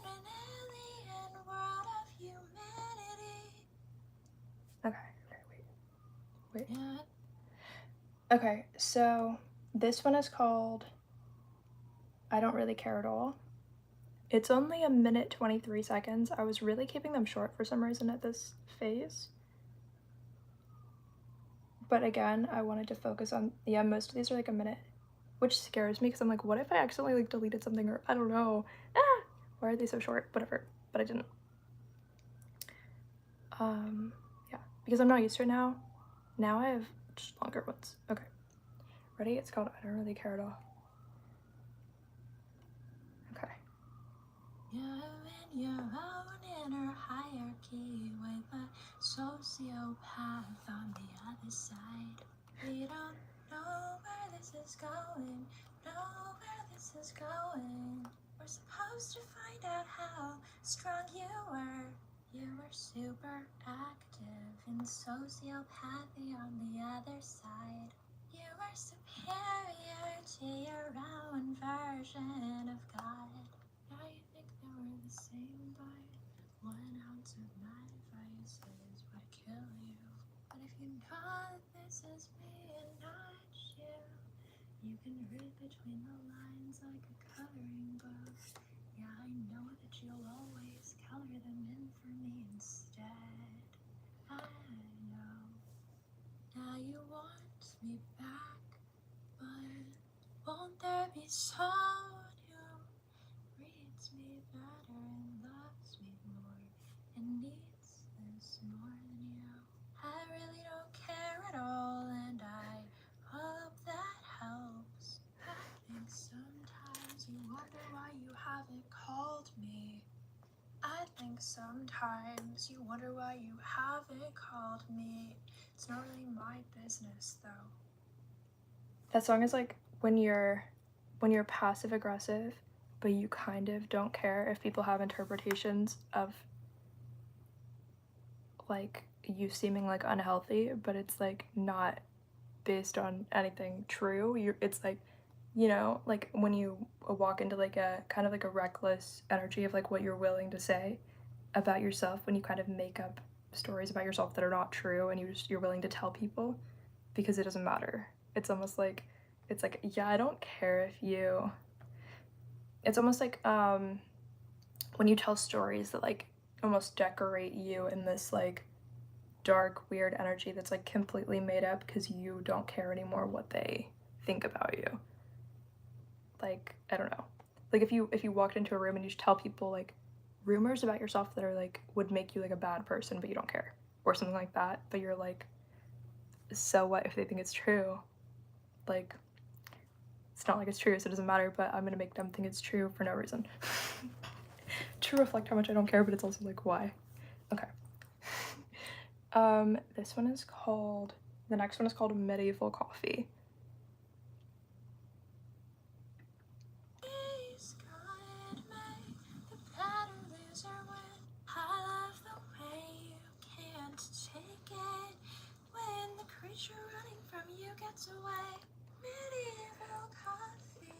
an alien world of humanity. Okay, wait. Okay, so this one is called I Don't Really Care at All. It's only 1 minute 23 seconds. I was really keeping them short for some reason at this phase. But again, I wanted to focus on, yeah, most of these are like 1 minute, which scares me because I'm like, what if I accidentally like deleted something or I don't know. Why are they so short? Whatever, but I didn't. Yeah, because I'm not used to it now. Now I have just longer ones. Okay, ready? It's called I Don't Really Care at All. Okay. You're in your own inner hierarchy with a sociopath on the other side. We don't know where this is going, We're supposed to find out how strong you were. You were super active in sociopathy on the other side. You were superior to your own version of God. Now you think that we're the same, but 1 ounce of my advice is would kill you. But if you know that this is me and not you, you can read between the lines like a coloring book. Yeah, I know that you'll always color them in for me instead. I know. Now you want me back, but won't there be someone who reads me better and loves me more and needs this more than you? I really don't care at all, and I hope that helps. I think sometimes you wonder why you haven't called me. I think sometimes you wonder why you haven't called me. It's not really my business, though. That song is like when you're passive aggressive, but you kind of don't care if people have interpretations of like you seeming like unhealthy, but it's like not based on anything true. It's like, you know, like when you walk into like a kind of like a reckless energy of like what you're willing to say about yourself when you kind of make up stories about yourself that are not true and you're willing to tell people because it doesn't matter. It's almost like it's like, yeah, I don't care if you. It's almost like when you tell stories that like almost decorate you in this like dark weird energy that's like completely made up because you don't care anymore what they think about you. Like, I don't know, like if you walked into a room and you just tell people like rumors about yourself that are like would make you like a bad person but you don't care or something like that, but you're like, so what if they think it's true? Like, it's not like it's true, so it doesn't matter, but I'm gonna make them think it's true for no reason. To reflect how much I don't care, but it's also like, why? Okay. This one is called, the next one is called Medieval Coffee. Running from you gets away. Medieval coffee.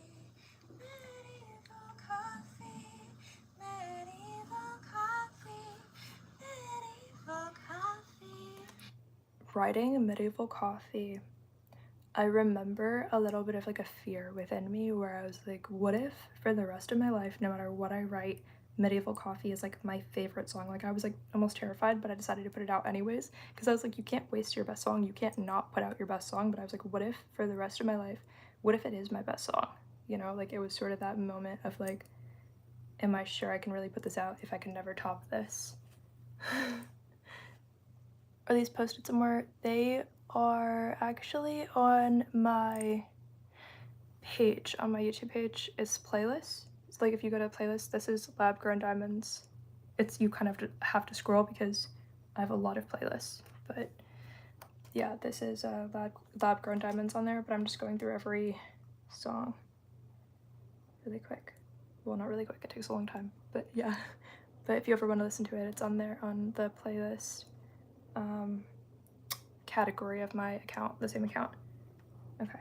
writing medieval coffee, I remember a little bit of like a fear within me where I was like, what if for the rest of my life, no matter what I write, medieval coffee is like my favorite song? Like I was like almost terrified, but I decided to put it out anyways because I was like, you can't waste your best song. You can't not put out your best song. But I was like, what if for the rest of my life, what if it is my best song? You know, like it was sort of that moment of like, am I sure I can really put this out if I can never top this? Are these posted somewhere? They are actually on my page, on my YouTube page. It's playlists. It's like if you go to playlist, this is Lab Grown Diamonds. It's you kind of have to scroll because I have a lot of playlists. But yeah, this is Lab Grown Diamonds on there. But I'm just going through every song really quick. Well, not really quick. It takes a long time. But yeah. But if you ever want to listen to it, it's on there on the playlist category of my account, the same account. Okay.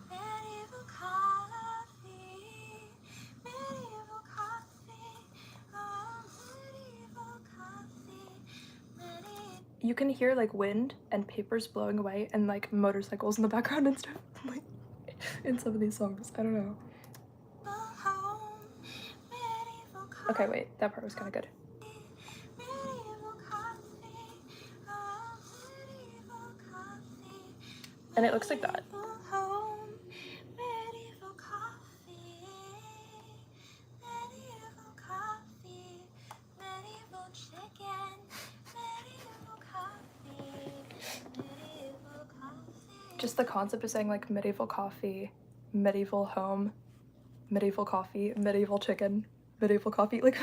Medieval coffee, medieval coffee, oh, medieval coffee, You can hear like wind and papers blowing away and like motorcycles in the background and stuff. Like in some of these songs. I don't know. home, medieval coffee. Okay, wait, that part was kind of good. And it looks like that. Just the concept of saying like medieval coffee, medieval home, medieval coffee, medieval chicken, medieval coffee, like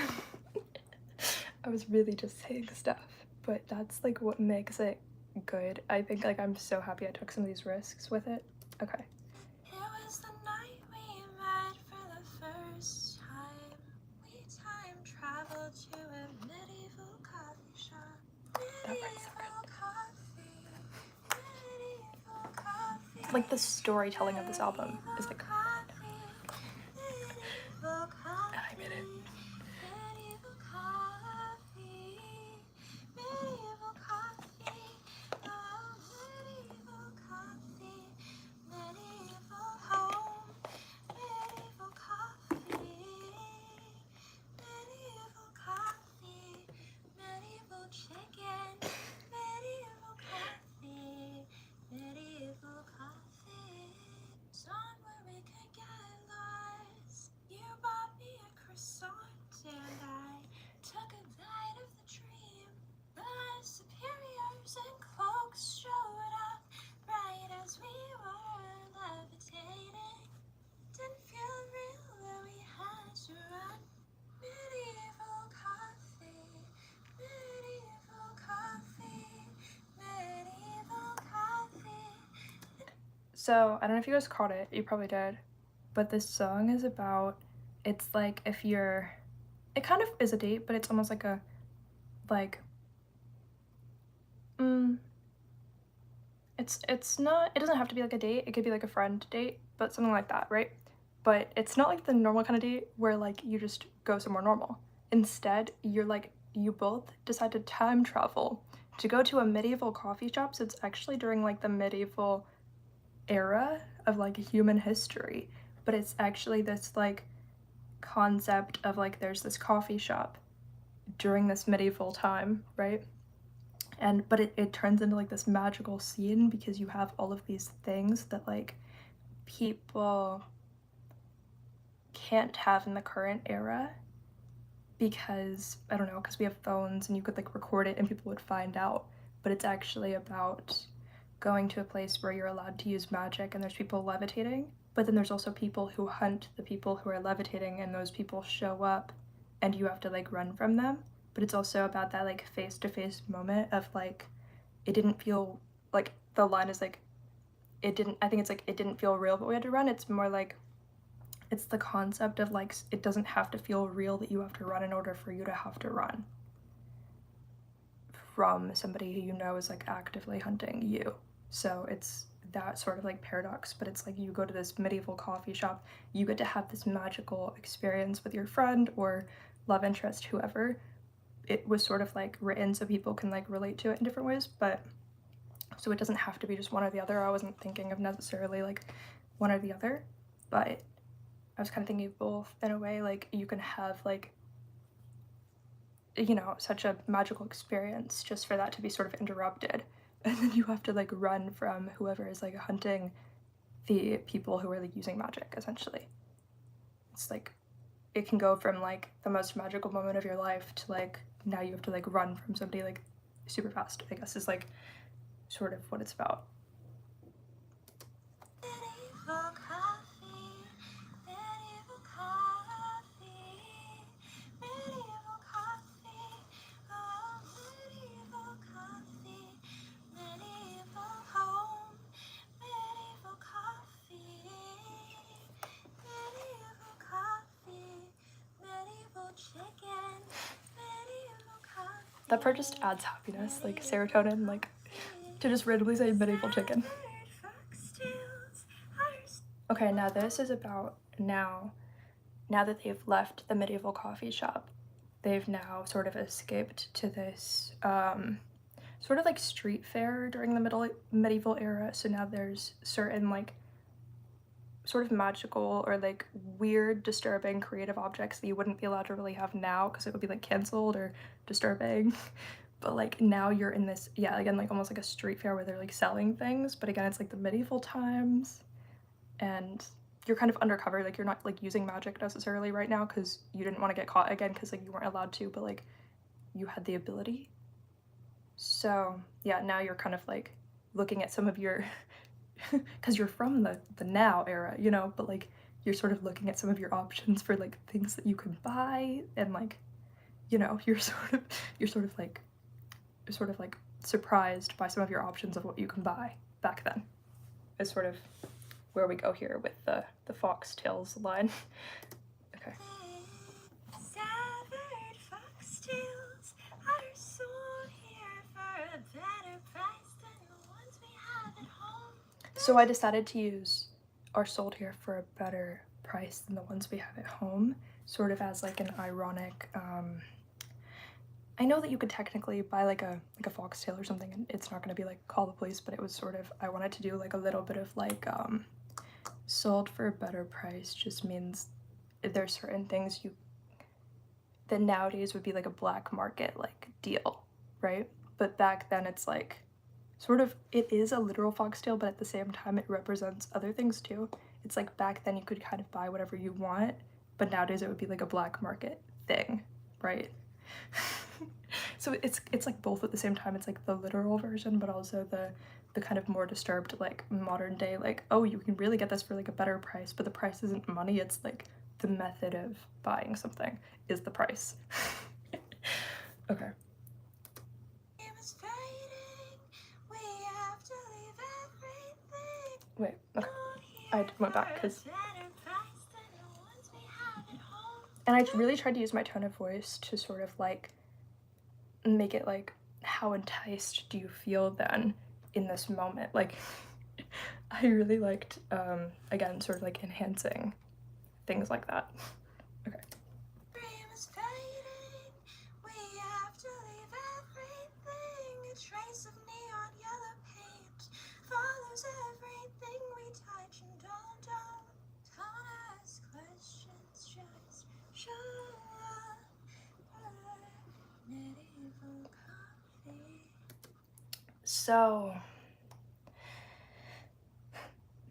I was really just saying stuff, but that's like what makes it good. I think like I'm so happy I took some of these risks with it. Okay. It was the night we met for the first time. We time traveled to a medieval coffee shop. Medieval coffee, medieval coffee. Like the storytelling of this album is like Medieval coffee, I made it. medieval coffee, medieval coffee, oh, medieval coffee, medieval home, medieval coffee, medieval coffee, medieval chicken, medieval coffee, medieval coffee. Somewhere we could get lost. You bought me a croissant and I took a bite of the dream. The superiors and cloaks showed up right as we were levitating. Didn't feel real and we had to run. Medieval coffee, medieval coffee, medieval coffee. So I don't know if you guys caught it, you probably did, but this song is about, it's like if you're, it kind of is a date, but it's almost like a, like, it's not, it doesn't have to be like a date, it could be like a friend date, but something like that, right? But it's not like the normal kind of date where like you just go somewhere normal. Instead, you're like, you both decide to time travel to go to a medieval coffee shop. So it's actually during like the medieval era of like human history, but it's actually this like concept of like there's this coffee shop during this medieval time, right? And but it turns into like this magical scene because you have all of these things that like people can't have in the current era because I don't know, because we have phones and you could like record it and people would find out. But it's actually about going to a place where you're allowed to use magic and there's people levitating, but then there's also people who hunt the people who are levitating and those people show up and you have to like run from them. But it's also about that like face-to-face moment of like it didn't feel like, the line is like it didn't, I think it's like it didn't feel real but we had to run. It's more like it's the concept of like it doesn't have to feel real that you have to run in order for you to have to run from somebody who you know is like actively hunting you. So it's that sort of like paradox, but it's like you go to this medieval coffee shop, you get to have this magical experience with your friend or love interest, whoever, it was sort of like written so people can like relate to it in different ways, but so it doesn't have to be just one or the other. I wasn't thinking of necessarily like one or the other, but I was kind of thinking of both in a way. Like you can have like, you know, such a magical experience just for that to be sort of interrupted, and then you have to like run from whoever is like hunting the people who are like using magic essentially. It's like it can go from like the most magical moment of your life to like now you have to like run from somebody like super fast, I guess, is like sort of what it's about. Medieval coffee, medieval coffee, medieval coffee, oh, medieval coffee, medieval home, medieval coffee, medieval coffee, medieval chicken, medieval coffee. That part just adds happiness, like serotonin, like to just randomly say medieval chicken. Okay, now this is about now that they've left the medieval coffee shop, they've now sort of escaped to this sort of like street fair during the medieval era. So now there's certain like sort of magical or like weird, disturbing creative objects that you wouldn't be allowed to really have now because it would be like canceled or disturbing. But like now you're in this, yeah, again, like almost like a street fair where they're like selling things, but again, it's like the medieval times and you're kind of undercover, like you're not like using magic necessarily right now because you didn't want to get caught again because like you weren't allowed to, but like you had the ability. So yeah, now you're kind of like looking at some of your because you're from the now era, you know, but like you're sort of looking at some of your options for like things that you can buy and like, you know, you're sort of like surprised by some of your options of what you can buy back then. Is sort of where we go here with the foxtails line. Okay. Severed foxtails are sold here for a better price than the ones we have at home. So I decided to use are sold here for a better price than the ones we have at home, sort of as like an ironic, I know that you could technically buy like a foxtail or something and it's not going to be like call the police, but it was sort of, I wanted to do like a little bit of like sold for a better price just means there's certain things that nowadays would be like a black market like deal, right? But back then it's like sort of, it is a literal foxtail, but at the same time it represents other things too. It's like back then you could kind of buy whatever you want, but nowadays it would be like a black market thing, right? So it's like both at the same time. It's like the literal version, but also the kind of more disturbed like modern day like, oh, you can really get this for like a better price, but the price isn't money, it's like the method of buying something is the price. Okay. Wait, okay. I went back because and I really tried to use my tone of voice to sort of like make it like, how enticed do you feel then in this moment? Like I really liked again sort of like enhancing things like that. Okay. So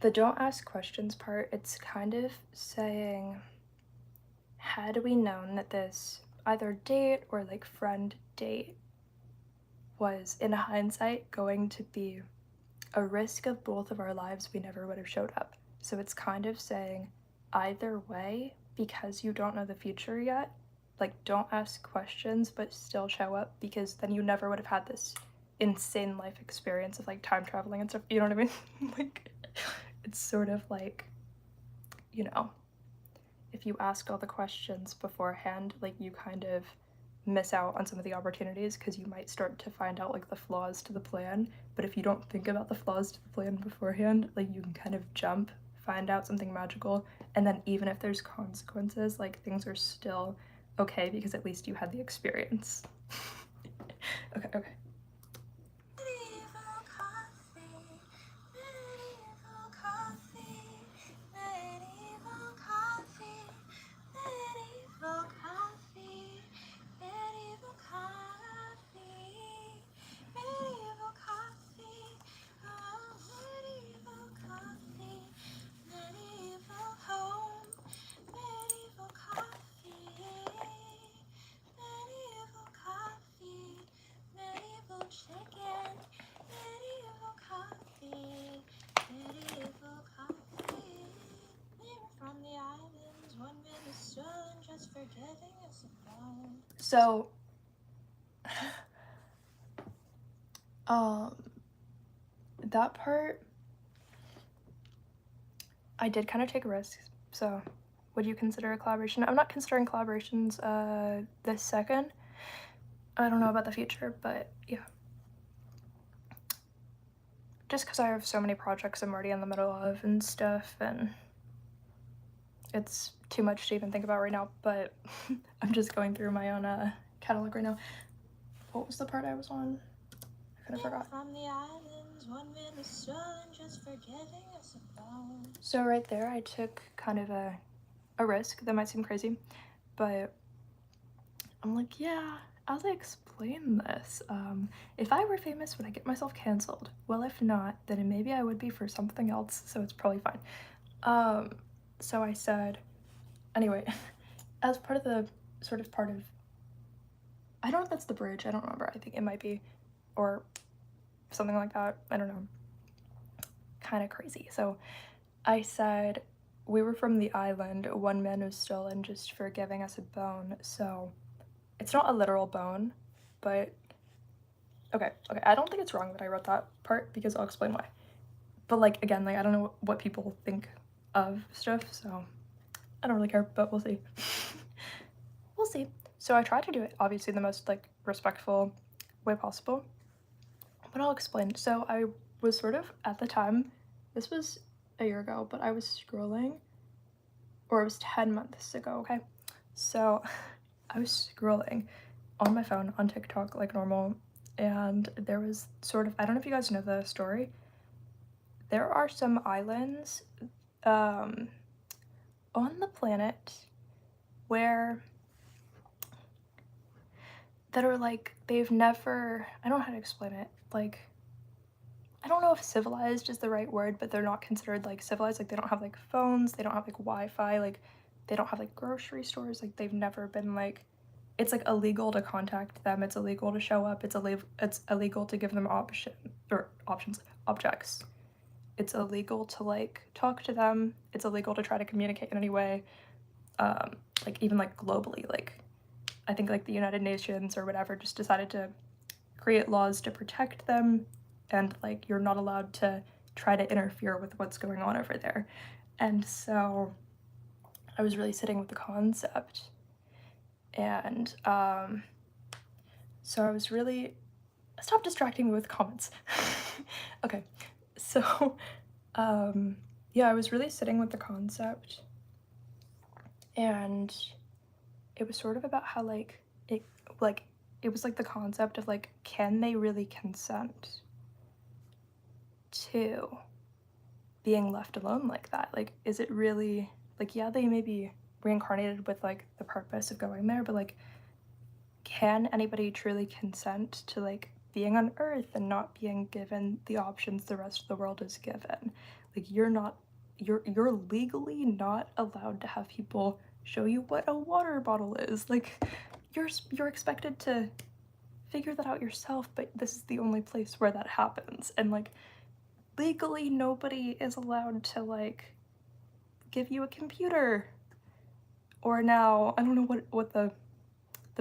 the don't ask questions part, it's kind of saying, had we known that this either date or like friend date was in hindsight going to be a risk of both of our lives, we never would have showed up. So it's kind of saying either way, because you don't know the future yet, like don't ask questions but still show up, because then you never would have had this insane life experience of like time traveling and stuff, you know what I mean? Like it's sort of like, you know, if you ask all the questions beforehand, like you kind of miss out on some of the opportunities because you might start to find out like the flaws to the plan. But if you don't think about the flaws to the plan beforehand, like you can kind of jump, find out something magical, and then even if there's consequences, like things are still okay because at least you had the experience. Okay, okay. Medieval coffee, medieval coffee, medieval coffee, medieval coffee, medieval coffee, medieval coffee, oh, medieval coffee, medieval home, medieval coffee, medieval coffee, medieval chicken, medieval coffee, medieval coffee. We were from the islands, 1 minute stolen, just for giving us a bone. So, that part, I did kind of take risks. So, would you consider a collaboration? I'm not considering collaborations this second. I don't know about the future, but yeah. Just because I have so many projects I'm already in the middle of and stuff, and it's too much to even think about right now, but I'm just going through my own catalog right now. What was the part I was on? I kind of forgot. From the islands, 1 minute stolen, just for giving us a bone. So right there, I took kind of a risk. That might seem crazy, but I'm like, yeah, as I explain this, if I were famous, would I get myself canceled? Well, if not, then maybe I would be for something else, so it's probably fine. So I said, anyway, as part of the part of, I don't know if that's the bridge, I don't remember, I think it might be, or something like that, I don't know, kind of crazy. So I said, we were from the island, 1 man was stolen just for giving us a bone, so it's not a literal bone, but okay, I don't think it's wrong that I wrote that part because I'll explain why. But like, again, like, I don't know what people think of stuff, so I don't really care, but we'll see. We'll see. So I tried to do it, obviously, the most, like, respectful way possible, but I'll explain. So I was sort of, at the time, this was a year ago, but I was scrolling, or it was 10 months ago, okay? So I was scrolling on my phone on TikTok like normal, and there was sort of, I don't know if you guys know the story. There are some islands on the planet where that are like they've never, I don't know how to explain it. Like, I don't know if civilized is the right word, but they're not considered like civilized. Like, they don't have like phones, they don't have like Wi-Fi, like they don't have like grocery stores. Like, they've never been like, it's like illegal to contact them, it's illegal to show up, it's illegal to give them objects. It's illegal to like talk to them, it's illegal to try to communicate in any way. Like, even like globally, like I think like the United Nations or whatever just decided to create laws to protect them, and like you're not allowed to try to interfere with what's going on over there. And so I was really sitting with the concept, and so I was really, stop distracting me with comments. Okay, so yeah, I was really sitting with the concept, and it was sort of about how like it was like the concept of like, can they really consent to being left alone like that? Like, is it really like, yeah, they may be reincarnated with like the purpose of going there, but like, can anybody truly consent to like being on Earth and not being given the options the rest of the world is given? Like, you're legally not allowed to have people show you what a water bottle is. Like, you're expected to figure that out yourself, but this is the only place where that happens. And like, legally nobody is allowed to like give you a computer. Or now, I don't know what the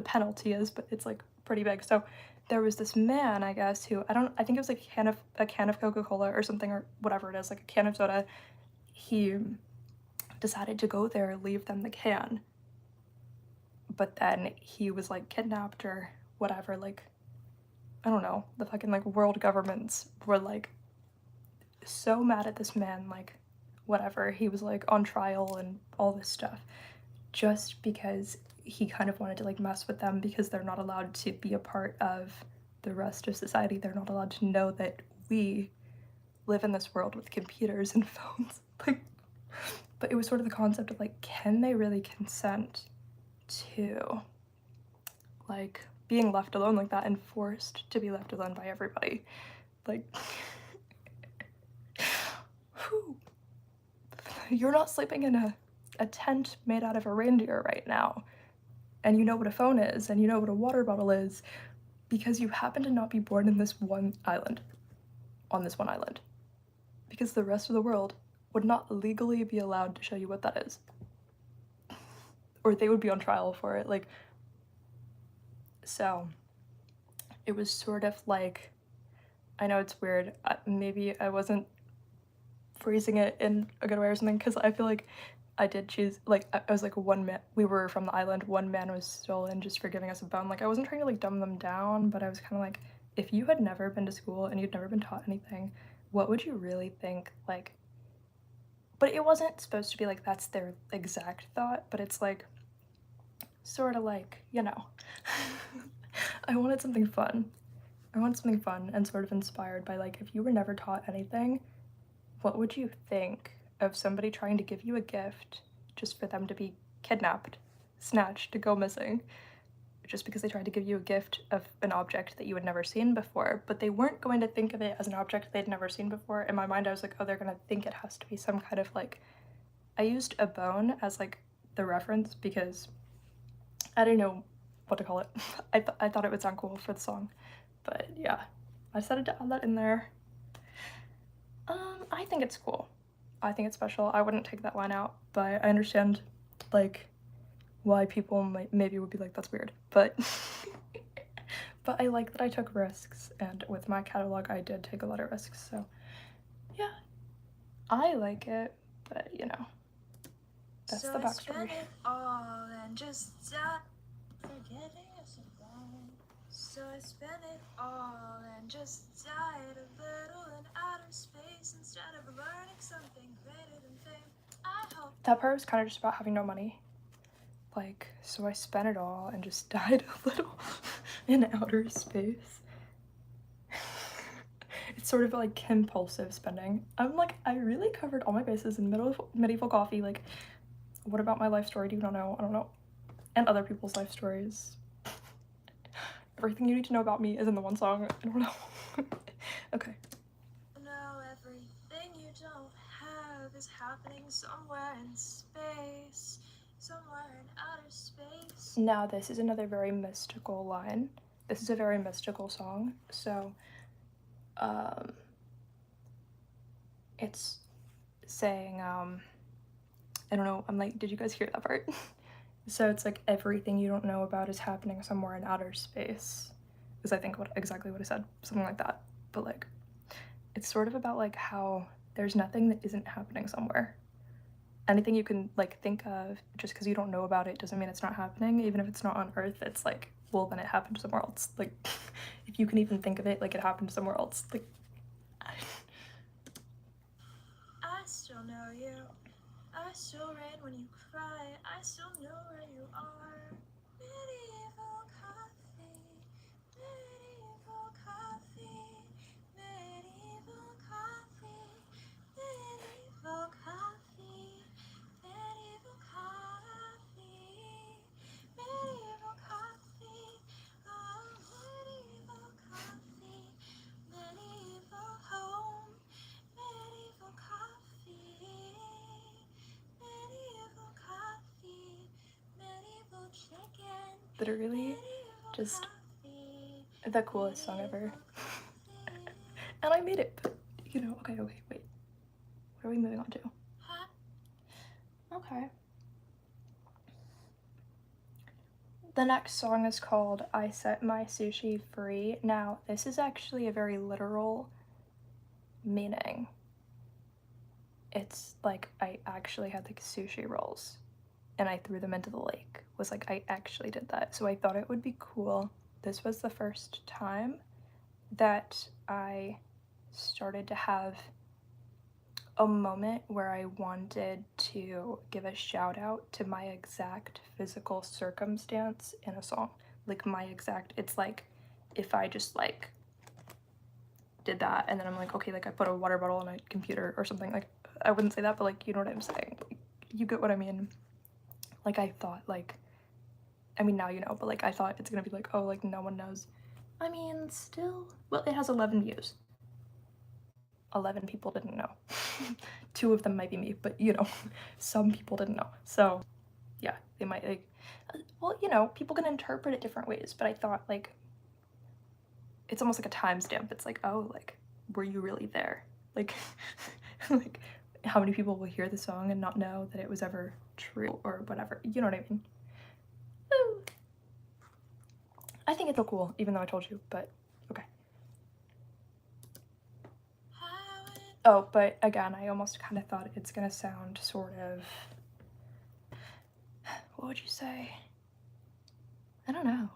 penalty is, but it's like pretty big. So there was this man, I guess, who I think it was like a can of Coca-Cola or something, or whatever it is, like a can of soda. He decided to go there, leave them the can, but then he was like kidnapped or whatever. Like, I don't know, the fucking like world governments were like so mad at this man, like whatever, he was like on trial and all this stuff, just because he kind of wanted to like mess with them because they're not allowed to be a part of the rest of society. They're not allowed to know that we live in this world with computers and phones. Like, but it was sort of the concept of like, can they really consent to like being left alone like that and forced to be left alone by everybody? Like, whew, you're not sleeping in a tent made out of a reindeer right now, and you know what a phone is, and you know what a water bottle is, because you happen to not be born in this one island, on this one island, because the rest of the world would not legally be allowed to show you what that is, or they would be on trial for it. Like, so it was sort of like, I know it's weird, maybe I wasn't phrasing it in a good way or something, because I feel like I did choose, like, I was like, one man, we were from the island, one man was stolen just for giving us a bone. Like, I wasn't trying to like dumb them down, but I was kind of like, if you had never been to school and you'd never been taught anything, what would you really think? Like, but it wasn't supposed to be like that's their exact thought, but it's like, sort of like, you know, I wanted something fun. I want something fun and sort of inspired by like, if you were never taught anything, what would you think of somebody trying to give you a gift just for them to be kidnapped, snatched, to go missing, just because they tried to give you a gift of an object that you had never seen before, but they weren't going to think of it as an object they'd never seen before. In my mind, I was like, oh, they're gonna think it has to be some kind of like, I used a bone as like the reference because I didn't know what to call it. I thought it would sound cool for the song, but yeah, I decided to add that in there. I think it's cool. I think it's special. I wouldn't take that line out, but I understand like why people maybe would be like, that's weird, but but I like that I took risks, and with my catalog I did take a lot of risks, so yeah, I like it, but you know, that's So the I backstory. spent it all and just died forgetting it's alone. So I spent it all and just died a little in outer space instead of learning something greater than fame. I hope That part was kind of just about having no money. Like, so I spent it all and just died a little in outer space. It's sort of like compulsive spending. I'm like, I really covered all my bases in medieval coffee. Like, what about my life story do you not know? I don't know. And other people's life stories. Everything you need to know about me is in the one song. I don't know. Okay. know everything you don't have is happening somewhere in space, somewhere in outer space. Now, this is another very mystical line. This is a very mystical song. So, it's saying, I don't know, I'm like, did you guys hear that part? So it's like everything you don't know about is happening somewhere in outer space. Is I think exactly what I said, something like that. But like, it's sort of about like how there's nothing that isn't happening somewhere. Anything you can like think of, just because you don't know about it doesn't mean it's not happening. Even if it's not on Earth, it's like, well, then it happened somewhere else. Like, if you can even think of it, like it happened somewhere else. Like, I still know you. I still rain when you cry. I still know where you are. Medieval coffee. Medieval coffee. Medieval coffee. Medieval coffee. Medieval coffee. Medieval coffee. Oh, medieval coffee. Medieval home. Medieval coffee. Medieval coffee. Medieval chicken. literally, Medieval just coffee. the coolest song ever. Medieval coffee. And I made it, but you know, okay, wait. What are we moving on to? Huh? Okay. The next song is called I Set My Sushi Free. Now, this is actually a very literal meaning. It's like I actually had like sushi rolls and I threw them into the lake. Was like I actually did that. So I thought it would be cool. This was the first time that I started to have a moment where I wanted to give a shout out to my exact physical circumstance in a song. Like my exact, it's like if I just like did that and then I'm like, okay, like I put a water bottle on a computer or something, like I wouldn't say that, but like you know what I'm saying. Like, you get what I mean. Like I thought like, I mean now you know, but like I thought it's gonna be like, oh, like no one knows. I mean still, well, it has 11 views. 11 people didn't know. 2 of them might be me, but you know, some people didn't know. So yeah, they might like, well, you know, people can interpret it different ways, but I thought like, it's almost like a timestamp. It's like, oh, like, were you really there? Like, like, how many people will hear the song and not know that it was ever true or whatever? You know what I mean? Woo. I think it's so cool, even though I told you, but okay. Oh, but again, I almost kind of thought it's gonna sound sort of, what would you say? I don't know.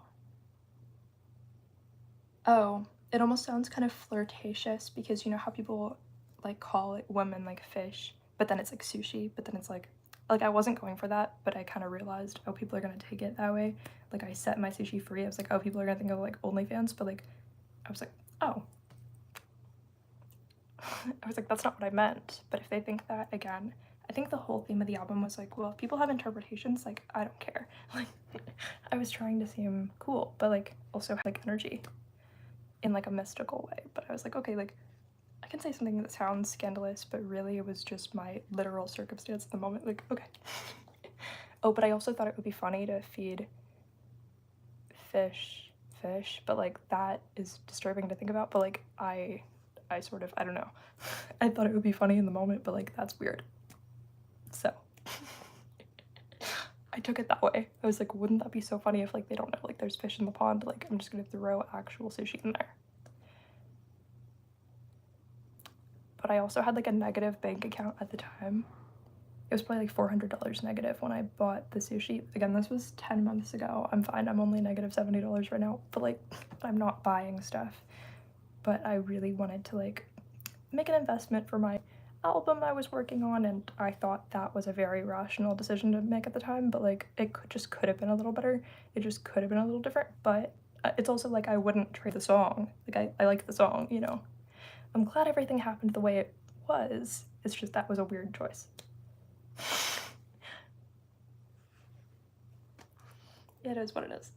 Oh, it almost sounds kind of flirtatious because you know how people like call it women like fish, but then it's like sushi, but then it's like I wasn't going for that, but I kind of realized, oh, people are gonna take it that way. Like I set my sushi free. I was like, oh, people are gonna think of like OnlyFans, but like I was like, oh. I was like, that's not what I meant. But if they think that, again, I think the whole theme of the album was like, well, if people have interpretations, like I don't care. Like I was trying to seem cool, but like also have like energy in like a mystical way. But I was like, okay, like I can say something that sounds scandalous, but really it was just my literal circumstance at the moment. Like, okay. Oh, but I also thought it would be funny to feed fish, but like that is disturbing to think about. But like I sort of, I don't know. I thought it would be funny in the moment, but like that's weird. So I took it that way. I was like, wouldn't that be so funny if like they don't know like there's fish in the pond? Like I'm just gonna throw actual sushi in there. But I also had like a negative bank account at the time. It was probably like $400 negative when I bought the sushi. Again, this was 10 months ago. I'm fine. I'm only negative $70 right now, but like I'm not buying stuff. But I really wanted to like make an investment for my album I was working on, and I thought that was a very rational decision to make at the time, but like it could have been a little better. It just could have been a little different, but it's also like I wouldn't trade the song. Like I like the song, you know. I'm glad everything happened the way it was. It's just that was a weird choice. It is what it is.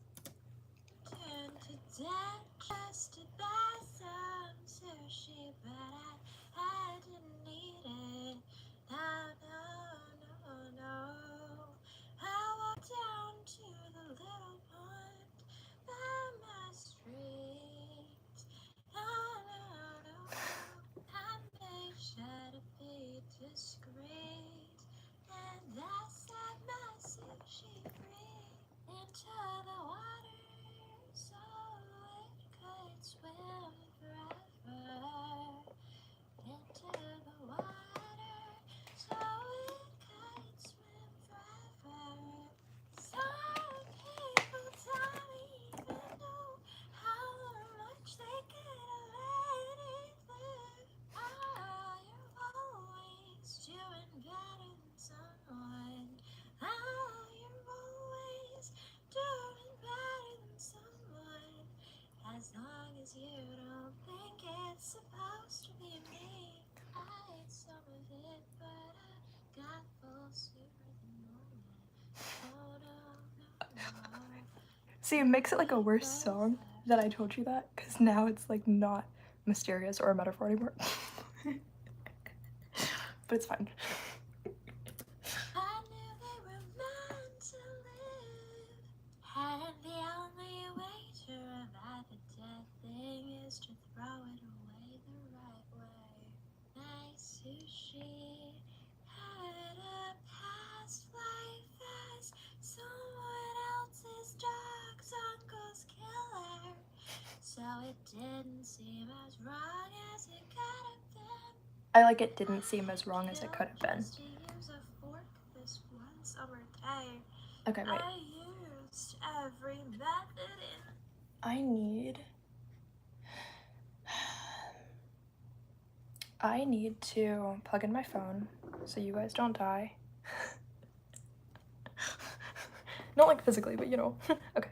As long as you don't think it's supposed to be me. I ate some of it, but I got full sooner than normal. Oh no. See, it makes it like a worse song that I told you that, because now it's like not mysterious or a metaphor anymore. But it's fine. I knew they were meant to live, and the only way to revive a dead thing is to throw it away the right way. Nice sushi had a past life as someone else's dog's uncle's killer, so it didn't seem as wrong as it could have been. I like it didn't seem as wrong as it could have been. Okay, wait. I used every method in. I need to plug in my phone so you guys don't die. Not like physically, but you know. Okay.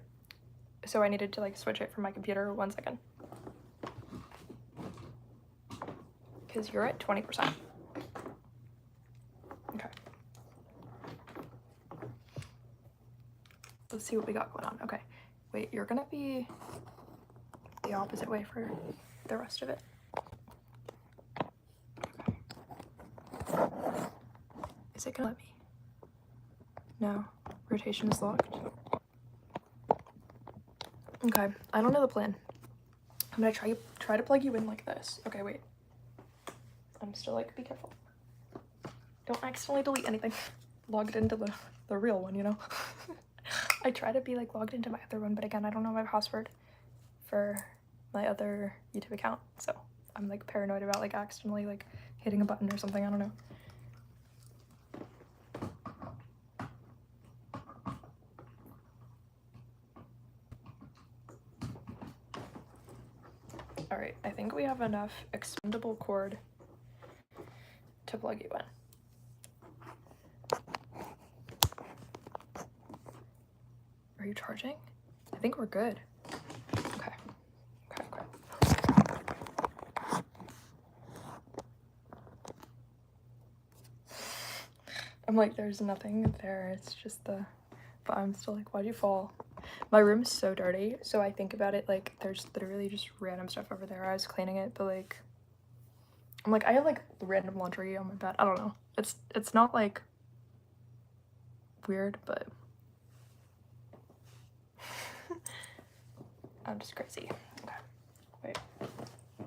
So I needed to like switch it from my computer. 1 second. Because you're at 20%. Okay. Let's see what we got going on. Okay. Wait, you're gonna be the opposite way for the rest of it. Okay. Is it gonna let me? No. Rotation is locked. Okay. I don't know the plan. I'm gonna try to plug you in like this. Okay, wait. I'm still like, be careful. Don't accidentally delete anything. Logged into the real one, you know? I try to be like logged into my other one, but again, I don't know my password for my other YouTube account. So I'm like paranoid about like accidentally like hitting a button or something. I don't know. All right, I think we have enough expendable cord to plug you in. Are you charging? I think we're good. Okay. I'm like, there's nothing there. It's just but I'm still like, why'd you fall? My room's so dirty, so I think about it like there's literally just random stuff over there. I was cleaning it, but like, I'm like, I have like random laundry on my bed. I don't know. It's not like weird, but I'm just crazy. Okay, wait. Alright.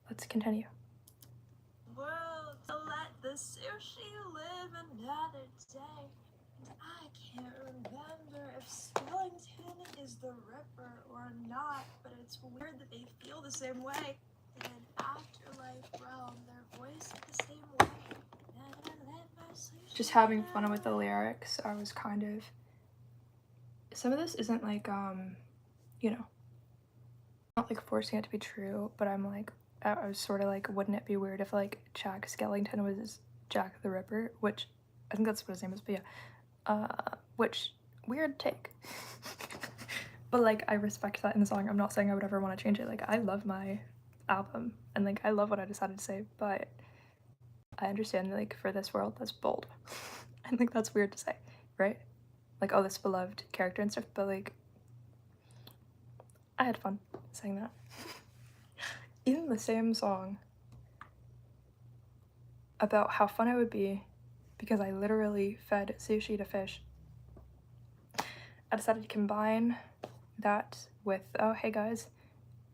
Let's continue. World to let the sushi live another day. And I can't remember if Skellington is the Ripper or not, but it's weird that they feel the same way. In an afterlife realm, their voice is the same way. Just having fun with the lyrics. I was kind of, some of this isn't like you know, not like forcing it to be true, but I'm like, I was sort of like, wouldn't it be weird if like Jack Skellington was Jack the Ripper, which I think that's what his name is, but yeah, which weird take. But like, I respect that in the song. I'm not saying I would ever want to change it. Like, I love my album and like I love what I decided to say, but I understand like for this world that's bold. I think that's weird to say, right? Like, oh, this beloved character and stuff, but like, I had fun saying that. Even the same song about how fun it would be because I literally fed sushi to fish. I decided to combine that with, oh, hey guys,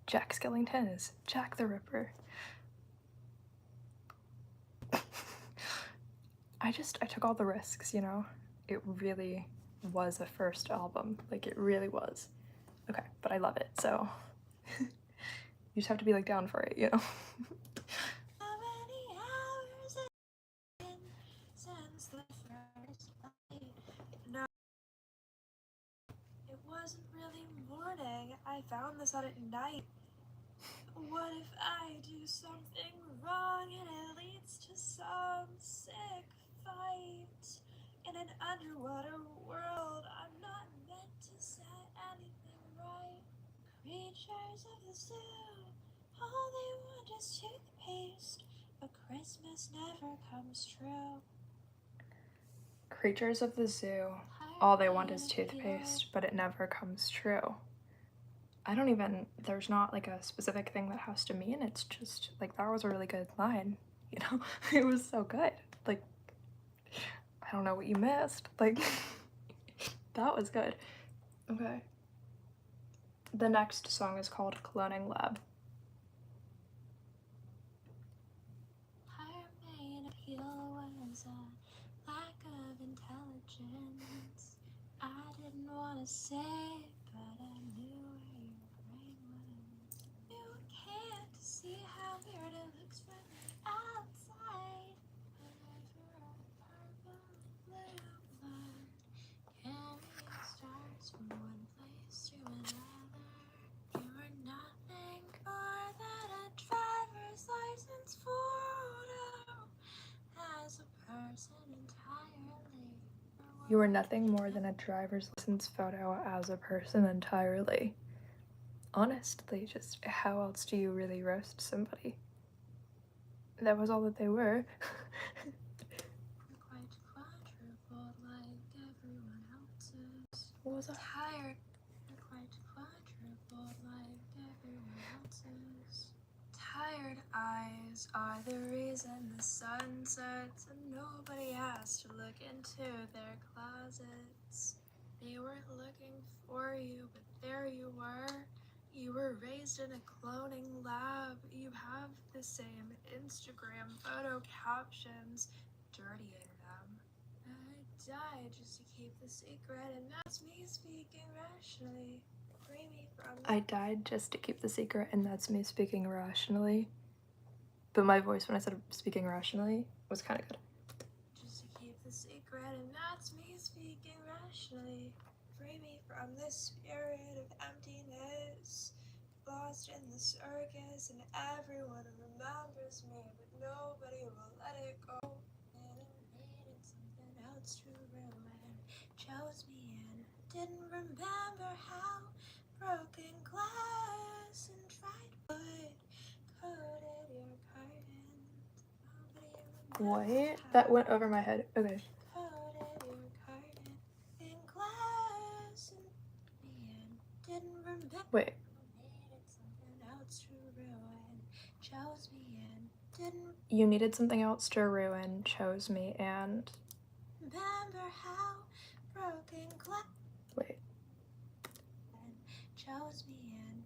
Jack Skellington is Jack the Ripper. I took all the risks, you know? It really was a first album. Like, it really was. Okay, but I love it, so you just have to be like down for it, you know? How many hours have been since the first night? No, it wasn't really morning. I found this out at night. What if I do something wrong and it leads to some sick fight? In an underwater world, I'm not meant to set anything right. Creatures of the zoo, all they want is toothpaste, but Christmas never comes true. Creatures of the zoo, all they want is toothpaste, but it never comes true. I don't even, there's not like a specific thing that has to mean. It's just like, that was a really good line, you know? It was so good. Like, I don't know what you missed. Like, that was good. Okay. The next song is called Cloning Lab. Her main appeal was a lack of intelligence. I didn't want to say it, but I knew where your brain was. You can't see how weird it looks from the outside. Whenever a purple blue blood, and it starts from one place You are nothing more than a driver's license photo as a person entirely. Honestly, just how else do you really roast somebody? That was all that they were. Quite quadrupled like everyone else's. What was that? Tired. You're quite quadrupled like everyone else's. Tired eyes are the reason the sun sets and nobody has to look into their closets. They weren't looking for you, but there you were. You were raised in a cloning lab. You have the same Instagram photo captions, dirtying them. I died just to keep the secret, and that's me speaking rationally. Free me from I died just to keep the secret, and that's me speaking rationally. But my voice when I said speaking rationally was kind of good. just to keep the secret, and that's me speaking rationally. Free me from this spirit of emptiness. Lost in the circus, and everyone remembers me, but nobody will let it go. And it needed something else to ruin. Chose me in. Didn't remember how broken glass and dried wood coated your curtains. Nobody remembers What? That went over my head. Okay. coated your curtain in glass and me in. Didn't remember. Wait. Needed something else to ruin. Chose me in. Didn't You needed something else to ruin, chose me, and remember how broken glass. wait. Chose me in.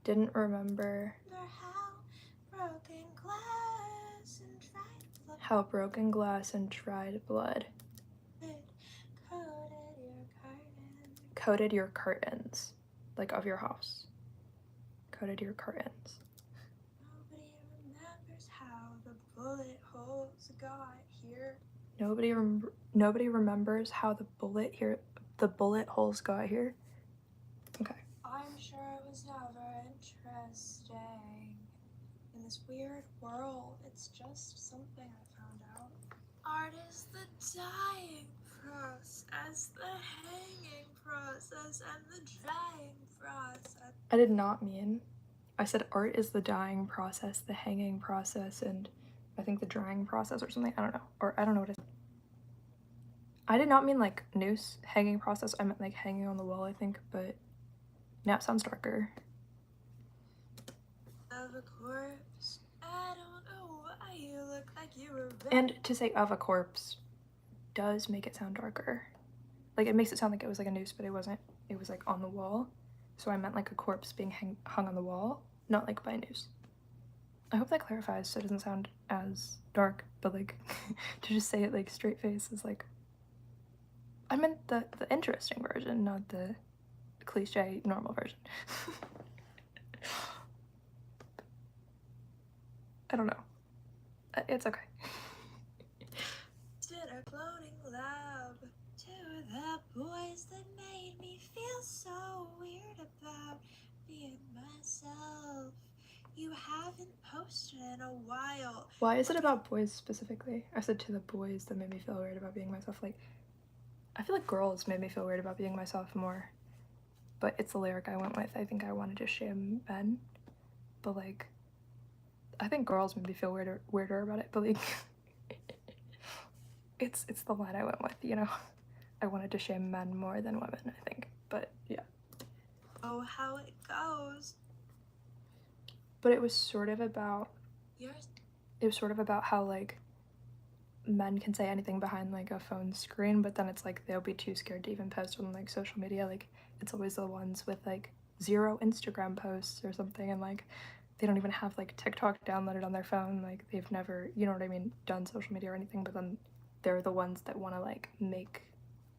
Didn't remember how broken glass and dried blood how broken glass and dried blood coated your curtain. coated your curtains, like of your house. Coated your curtains. Nobody remembers how the bullet holes got here. Nobody remembers how the bullet holes got here. Okay. I'm sure it was never interesting. In this weird world, it's just something I found out. Art is the dying process, the hanging process, and the drying process. I did not mean. I said art is the dying process, the hanging process, and I think the drying process or something. I don't know. Or I don't know what it is. I did not mean like noose hanging process. I meant like hanging on the wall, I think, but now it sounds darker. Of a corpse. I don't know why you look like you were And to say of a corpse does make it sound darker. Like it makes it sound like it was like a noose, but it wasn't. It was like on the wall. So I meant like a corpse being hung on the wall, not like by a noose. I hope that clarifies so it doesn't sound as dark, but like to just say it like straight face is like, I meant the interesting version, not the cliche normal version. I don't know. It's okay. did a cloning lab to the boys that made me feel so weird about being myself. You haven't posted in a while. Why is it about boys specifically? I said to the boys that made me feel weird about being myself. Like, I feel like girls made me feel weird about being myself more. But it's the lyric I went with. I think I wanted to shame men. But like, I think girls made me feel weirder about it. But like, it's the line I went with, you know? I wanted to shame men more than women, I think. But yeah. Oh, how it goes. But it was sort of about Yours. it was sort of about how like men can say anything behind like a phone screen, but then it's like they'll be too scared to even post on like social media. Like it's always the ones with like 0 Instagram posts or something, and like they don't even have like TikTok downloaded on their phone. Like they've never, you know what I mean, done social media or anything, but then they're the ones that want to like make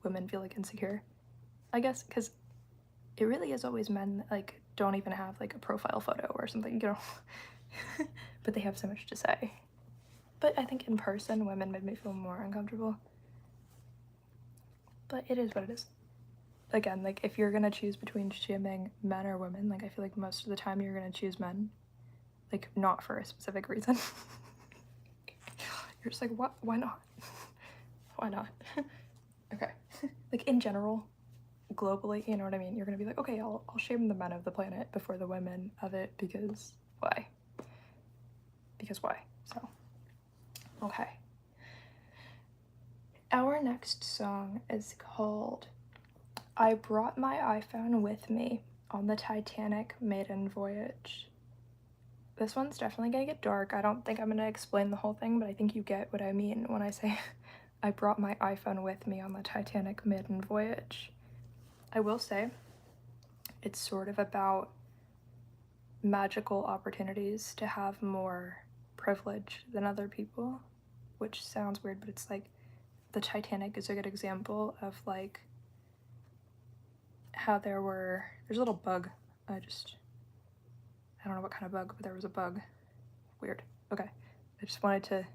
women feel like insecure, I guess, because it really is always men that like don't even have like a profile photo or something, you know. But they have so much to say. But I think in person, women made me feel more uncomfortable. But it is what it is. Again, like if you're gonna choose between shaming men or women, like I feel like most of the time you're gonna choose men. Like not for a specific reason. You're just like, what? Why not? Why not? Okay. Like in general, globally, you know what I mean? You're gonna be like, okay, I'll shame the men of the planet before the women of it because why? Because why? So, okay. Our next song is called I Brought My iPhone With Me on the Titanic Maiden Voyage. This one's definitely gonna get dark. I don't think I'm gonna explain the whole thing, but I think you get what I mean when I say I brought my iPhone with me on the Titanic Maiden Voyage. I will say it's sort of about magical opportunities to have more privilege than other people, which sounds weird, but it's like the Titanic is a good example of like how there's a little bug. I don't know what kind of bug, but there was a bug. Weird. Okay. I just wanted to,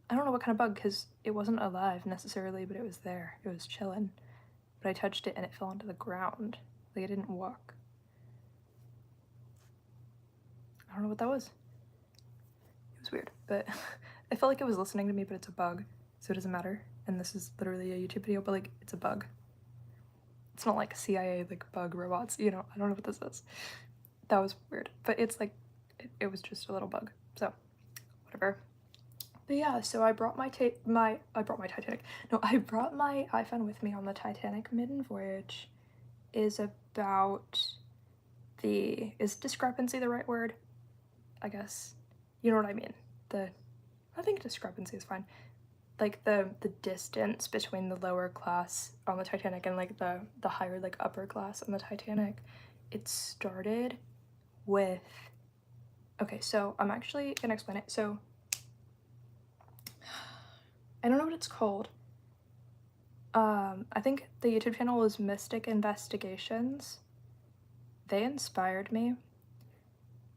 I don't know what kind of bug because it wasn't alive necessarily, but it was there. It was chilling. But I touched it and it fell onto the ground. Like it didn't walk. I don't know what that was. It was weird, but I felt like it was listening to me, but it's a bug, so it doesn't matter. And this is literally a YouTube video, but like it's a bug. It's not like CIA like bug robots, you know. I don't know what this is. That was weird, but it's like it was just a little bug. So whatever. But yeah, so I brought my Titanic. No, I brought my iPhone with me on the Titanic Maiden Voyage. Is about is discrepancy the right word? I guess. You know what I mean. I think discrepancy is fine. Like the distance between the lower class on the Titanic and like the higher like upper class on the Titanic. It started with, okay, so I'm actually gonna explain it. So I don't know what it's called. I think the YouTube channel was Mystic Investigations. They inspired me.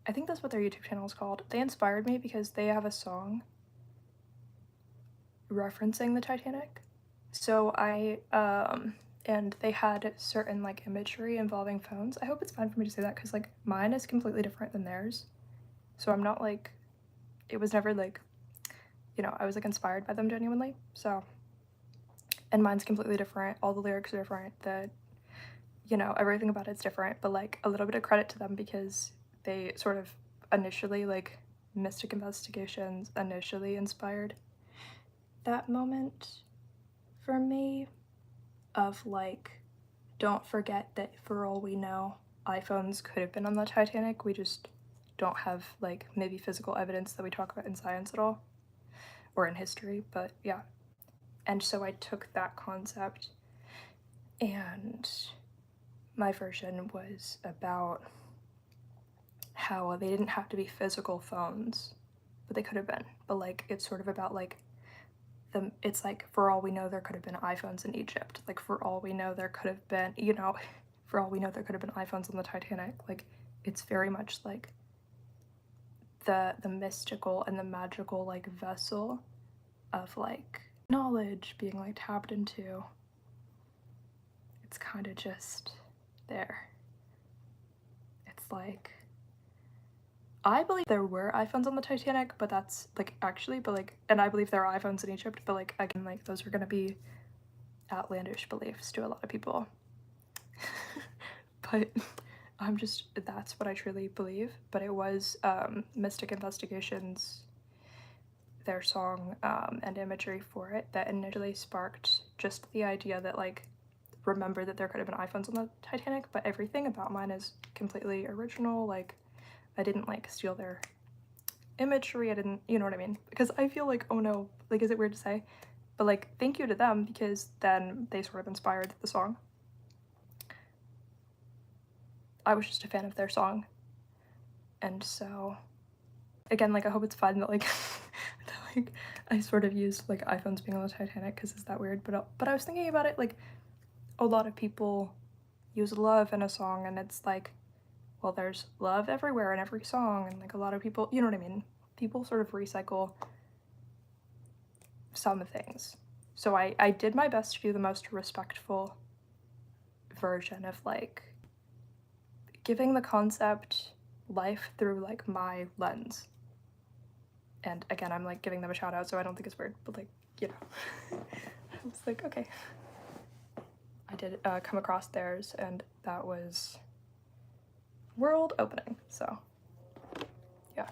I think that's what their YouTube channel is called. They inspired me because they have a song referencing the Titanic. So and they had certain like imagery involving phones. I hope it's fine for me to say that because like mine is completely different than theirs. So I'm not like, it was never like, you know, I was like inspired by them genuinely. So, and mine's completely different. All the lyrics are different. You know, everything about it's different, but like a little bit of credit to them because they sort of initially, like Mystic Investigations initially inspired that moment for me of like, don't forget that for all we know, iPhones could have been on the Titanic. We just don't have like maybe physical evidence that we talk about in science at all or in history, but yeah. And so I took that concept and my version was about how they didn't have to be physical phones, but they could have been. But like it's sort of about like it's like for all we know there could have been iPhones in Egypt. Like for all we know there could have been, you know, for all we know there could have been iPhones on the Titanic. Like it's very much like the mystical and the magical like vessel of like knowledge being like tapped into. It's kind of just there. It's like, I believe there were iPhones on the Titanic, but that's like actually, but like, and I believe there are iPhones in Egypt, but like again, like those are gonna be outlandish beliefs to a lot of people. But that's what I truly believe. But it was Mystic Investigations, their song and imagery for it that initially sparked just the idea that like, remember that there could have been iPhones on the Titanic, but everything about mine is completely original. Like I didn't like steal their imagery. I didn't, you know what I mean? Because I feel like, oh no, like is it weird to say? But like thank you to them because then they sort of inspired the song. I was just a fan of their song. And so again, like I hope it's fine that like that, like I sort of used like iPhones being on the Titanic because it's that weird, but I was thinking about it, like a lot of people use love in a song and it's like, well, there's love everywhere in every song, and like a lot of people, you know what I mean? People sort of recycle some things. So I did my best to do the most respectful version of like giving the concept life through like my lens. And again, I'm like giving them a shout out, so I don't think it's weird, but like, you know. I was like, okay, I did come across theirs, and that was world opening. So yeah.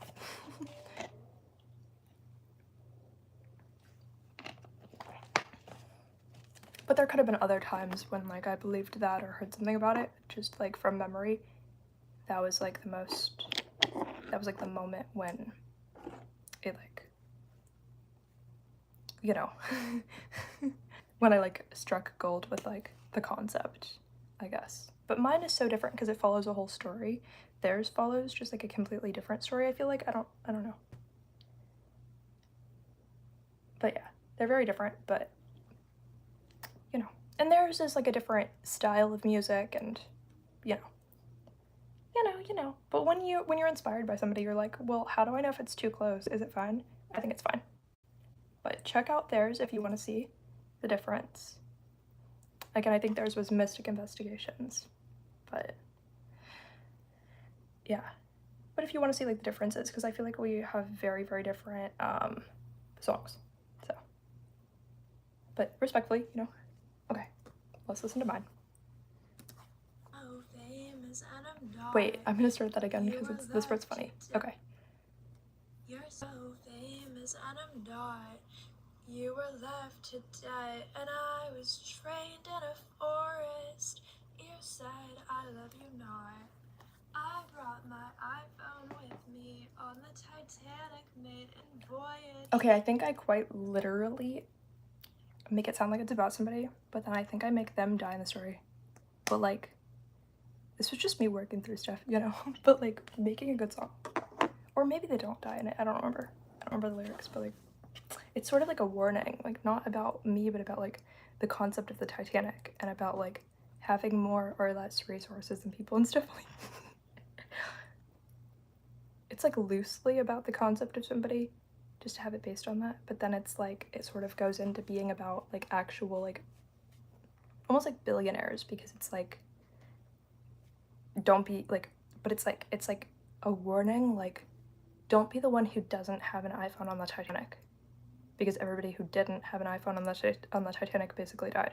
But there could have been other times when like I believed that or heard something about it, just like from memory. That was like the moment when it like, you know, when I like struck gold with like the concept, I guess. But mine is so different because it follows a whole story. Theirs follows just like a completely different story. I feel like I don't know. But yeah, they're very different, but you know. And theirs is like a different style of music, and you know. But when you're inspired by somebody, you're like, well, how do I know if it's too close? Is it fine? I think it's fine. But check out theirs if you want to see the difference. Again, I think theirs was Mystic Investigations, but yeah. But if you want to see like the differences, because I feel like we have very, very different songs. So, but respectfully, you know. Okay, let's listen to mine. Wait, I'm gonna start that again because this part's funny. Okay. You're so famous and I'm not. You were left to die and I was trained in a forest. You said I love you not. I brought my iPhone with me on the Titanic maiden voyage. Okay, I think I quite literally make it sound like it's about somebody, but then I think I make them die in the story. But like, this was just me working through stuff, you know? But like, making a good song. Or maybe they don't die in it, I don't remember. I don't remember the lyrics, but like, it's sort of like a warning, like not about me, but about like the concept of the Titanic and about like having more or less resources than people and stuff like it's like loosely about the concept of somebody, just to have it based on that, but then it's like it sort of goes into being about like actual like almost like billionaires, because it's like don't be like, but it's like a warning, like don't be the one who doesn't have an iPhone on the Titanic, because everybody who didn't have an iPhone on the Titanic basically died.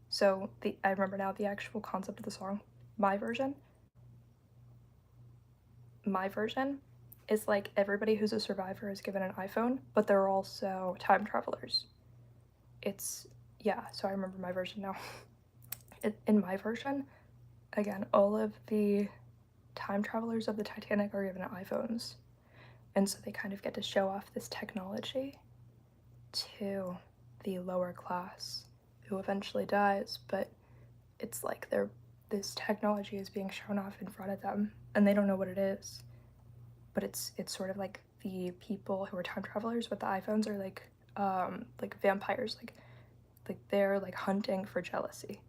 So I remember now the actual concept of the song, my version is like everybody who's a survivor is given an iPhone, but they're also time travelers. It's, yeah, so I remember my version now. In my version, again, all of the time travelers of the Titanic are given iPhones. And so they kind of get to show off this technology to the lower class who eventually dies, but it's like this technology is being shown off in front of them and they don't know what it is. But it's sort of like the people who are time travelers with the iPhones are like vampires, like they're like hunting for jealousy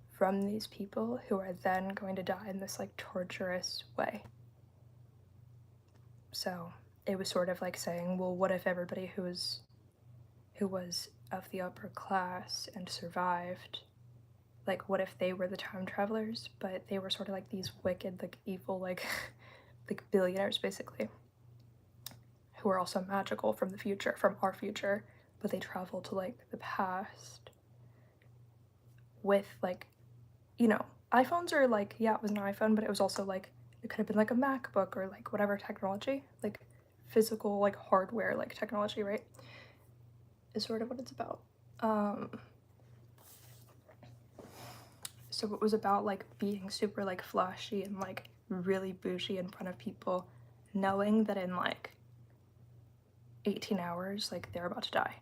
from these people who are then going to die in this like torturous way. So it was sort of like saying, well, what if everybody who was of the upper class and survived, like what if they were the time travelers, but they were sort of like these wicked, like evil, like like billionaires basically, who are also magical from the future, from our future, but they travel to like the past with like, you know, iPhones are like, yeah, it was an iPhone, but it was also like, it could have been like a MacBook or like whatever technology, like physical, like hardware, like technology, right? Is sort of what it's about. So it was about like being super like flashy and like really bougie in front of people, knowing that in like 18 hours, like they're about to die.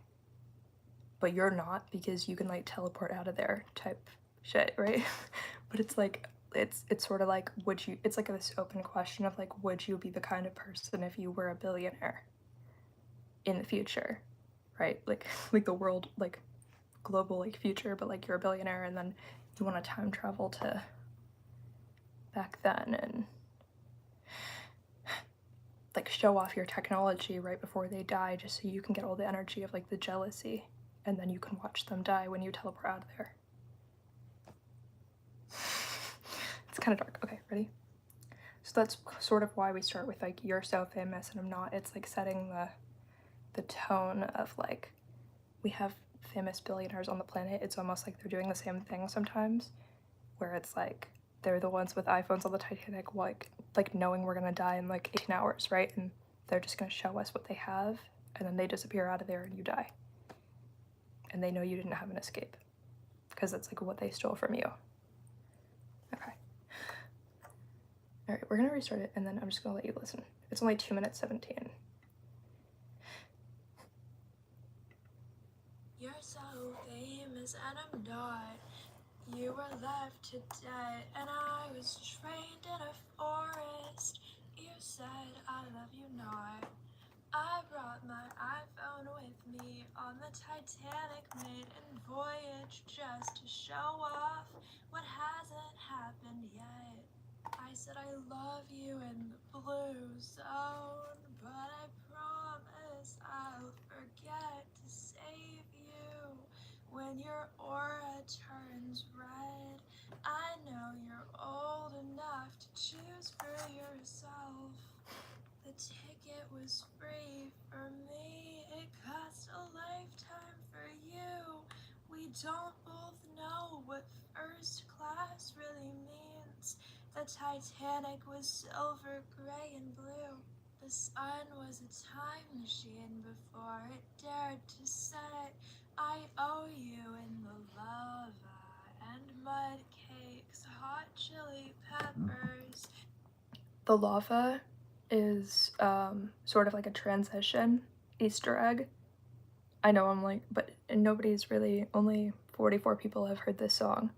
But you're not, because you can like teleport out of there type shit, right? But it's like, it's sort of like, would you, it's like this open question of like, would you be the kind of person if you were a billionaire in the future, right? Like the world, like global like future, but like you're a billionaire and then you want to time travel to back then and like show off your technology right before they die, just so you can get all the energy of like the jealousy, and then you can watch them die when you teleport out of there. It's kind of dark. Okay, ready? So that's sort of why we start with like, you're so famous and I'm not. It's like setting the tone of like, we have famous billionaires on the planet, it's almost like they're doing the same thing sometimes, where it's like they're the ones with iPhones on the Titanic, like knowing we're gonna die in like 18 hours, right? And they're just gonna show us what they have, and then they disappear out of there and you die. And they know you didn't have an escape, because that's like what they stole from you. Okay. All right, we're gonna restart it, and then I'm just gonna let you listen. It's only 2 minutes 17. You're so famous and I'm not. You were left to dead and I was trained in a forest. You said I love you not. I brought my iPhone with me on the Titanic maiden voyage just to show off what hasn't happened yet. I said I love you in the blue zone, but I promise I'll forget to save you when your aura turns red. I know you're old enough to choose for yourself. The ticket was free for me, it cost a lifetime for you. We don't both know what first class really means. The Titanic was silver, gray, and blue. The sun was a time machine before it dared to set. I owe you in the lava and mud cakes, hot chili peppers. The lava is sort of like a transition Easter egg. I know I'm like, but nobody's really, only 44 people have heard this song.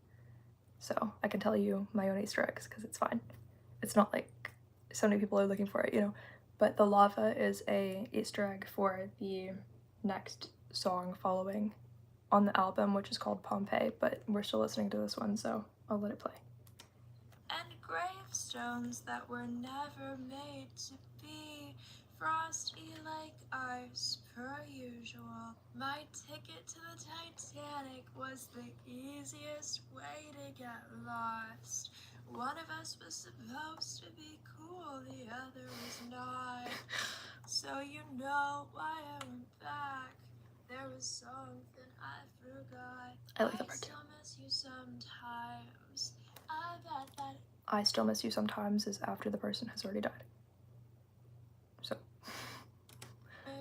So I can tell you my own Easter eggs because it's fine. It's not like so many people are looking for it, you know. But the lava is a Easter egg for the next song following on the album, which is called Pompeii, but we're still listening to this one, so I'll let it play. And gravestones that were never made to be, frosty like ice per usual. My ticket to the Titanic was the easiest way to get lost. One of us was supposed to be cool, the other was not. So you know why I went back. There was something I forgot. I like that part too. Still miss you sometimes. I bet that I still miss you sometimes is after the person has already died. So.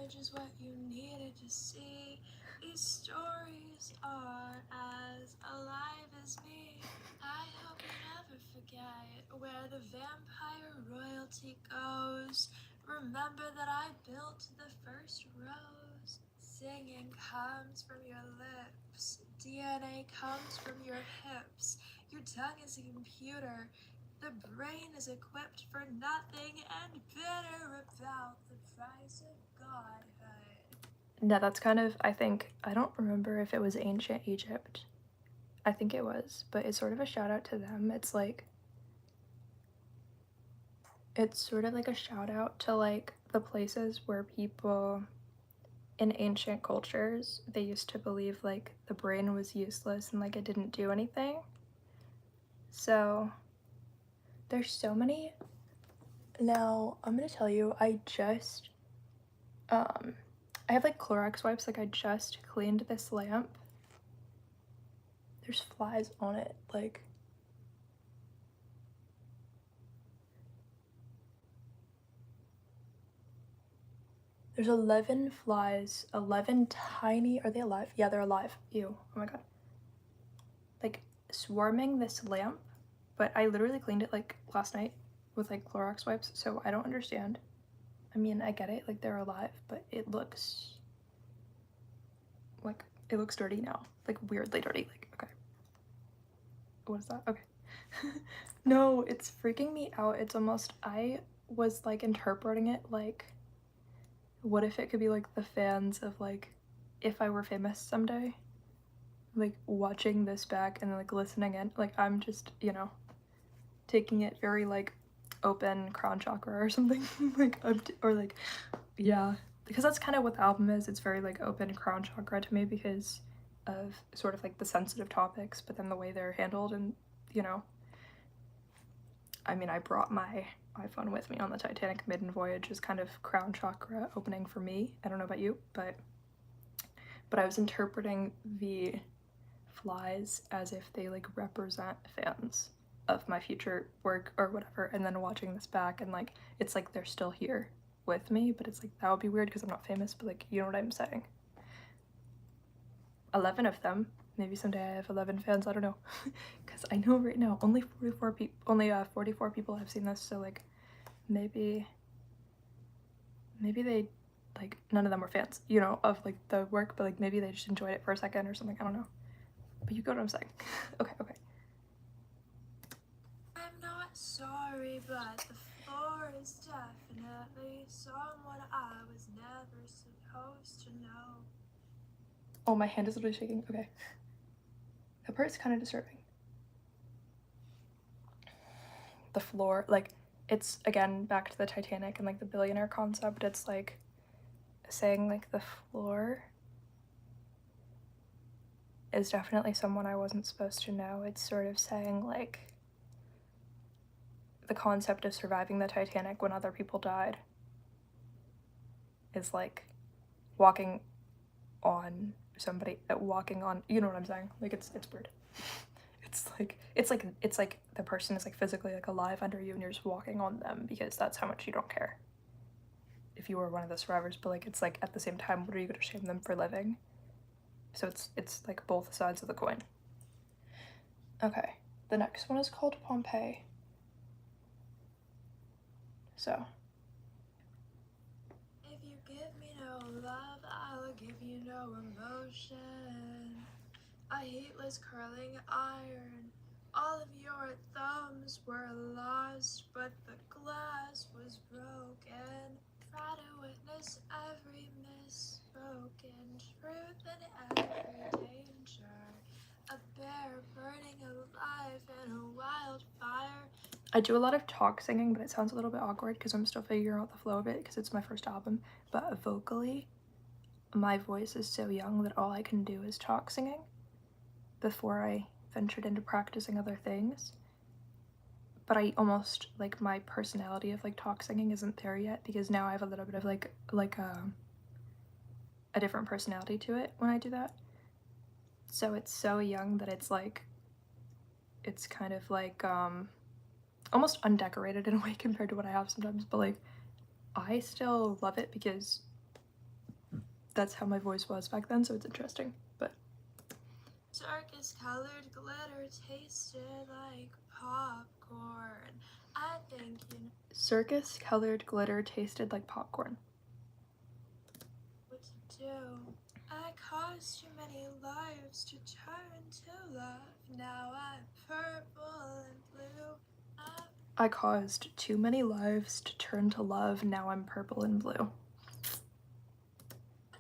Which is what you needed to see. These stories are as alive as me. I hope you never forget where the vampire royalty goes. Remember that I built the first rose. Singing comes from your lips. DNA comes from your hips. Your tongue is a computer. The brain is equipped for nothing and bitter about the price of godhood. No, that's kind of, I think, I don't remember if it was ancient Egypt. I think it was, but it's sort of a shout out to them. It's like, it's sort of like a shout out to like the places where people in ancient cultures, they used to believe like the brain was useless and like it didn't do anything. So there's so many. Now I'm gonna tell you, I have like Clorox wipes, like I just cleaned this lamp. There's flies on it, like there's 11 flies, 11 tiny, are they alive? Yeah, they're alive. Ew, oh my god. Like swarming this lamp, but I literally cleaned it like last night with like Clorox wipes, so I don't understand. I mean, I get it, like they're alive, but it looks like, it looks dirty now, like weirdly dirty, like, okay. What is that? Okay. No, it's freaking me out. It's almost, I was like interpreting it like, what if it could be like the fans of like If I Were Famous someday, like watching this back and like listening in, like I'm just, you know, taking it very like open crown chakra or something. Like or like, yeah, because that's kind of what the album is. It's very like open crown chakra to me because of sort of like the sensitive topics, but then the way they're handled. And you know, I mean, I brought my iPhone with me on the Titanic maiden voyage is kind of crown chakra opening for me. I don't know about you, but but I was interpreting the flies as if they like represent fans of my future work or whatever, and then watching this back and like it's like they're still here with me, but it's like that would be weird because I'm not famous, but like you know what I'm saying. 11 of them. Maybe someday I have 11 fans, I don't know. Because I know right now only 44 people have seen this, so like maybe they like none of them were fans, you know, of like the work, but like maybe they just enjoyed it for a second or something, I don't know. But you get what I'm saying. Okay. I'm not sorry, but the floor is definitely someone I was never supposed to know. Oh, my hand is literally shaking. Okay. That part's kind of disturbing. The floor, like, it's again back to the Titanic and like the billionaire concept. It's like saying like the floor is definitely someone I wasn't supposed to know. It's sort of saying like the concept of surviving the Titanic when other people died is like walking on somebody, walking on, you know what I'm saying? Like it's weird. It's like the person is like physically like alive under you and you're just walking on them because that's how much you don't care if you were one of the survivors, but like it's like at the same time, what are you going to shame them for living? So it's like both sides of the coin. Okay, the next one is called Pompeii. So If you give me no love, I'll give you no emotion. A heatless curling iron. All of your thumbs were lost, but the glass was broken. Try to witness every misspoken truth and every danger. A bear burning alive in a wildfire. I do a lot of talk singing, but it sounds a little bit awkward because I'm still figuring out the flow of it because it's my first album. But vocally, my voice is so young that all I can do is talk singing before I ventured into practicing other things. But I almost like my personality of like talk singing isn't there yet because now I have a little bit of like a different personality to it when I do that. So it's so young that it's like it's kind of like almost undecorated in a way compared to what I have sometimes, but like I still love it because that's how my voice was back then, so it's interesting. But circus colored glitter tasted like popcorn. I think you know circus colored glitter tasted like popcorn. what to do. I caused too many lives to turn to love. Now I'm purple and blue. I caused too many lives to turn to love. Now I'm purple and blue.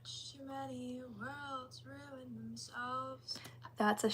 Too many worlds ruin themselves. That's a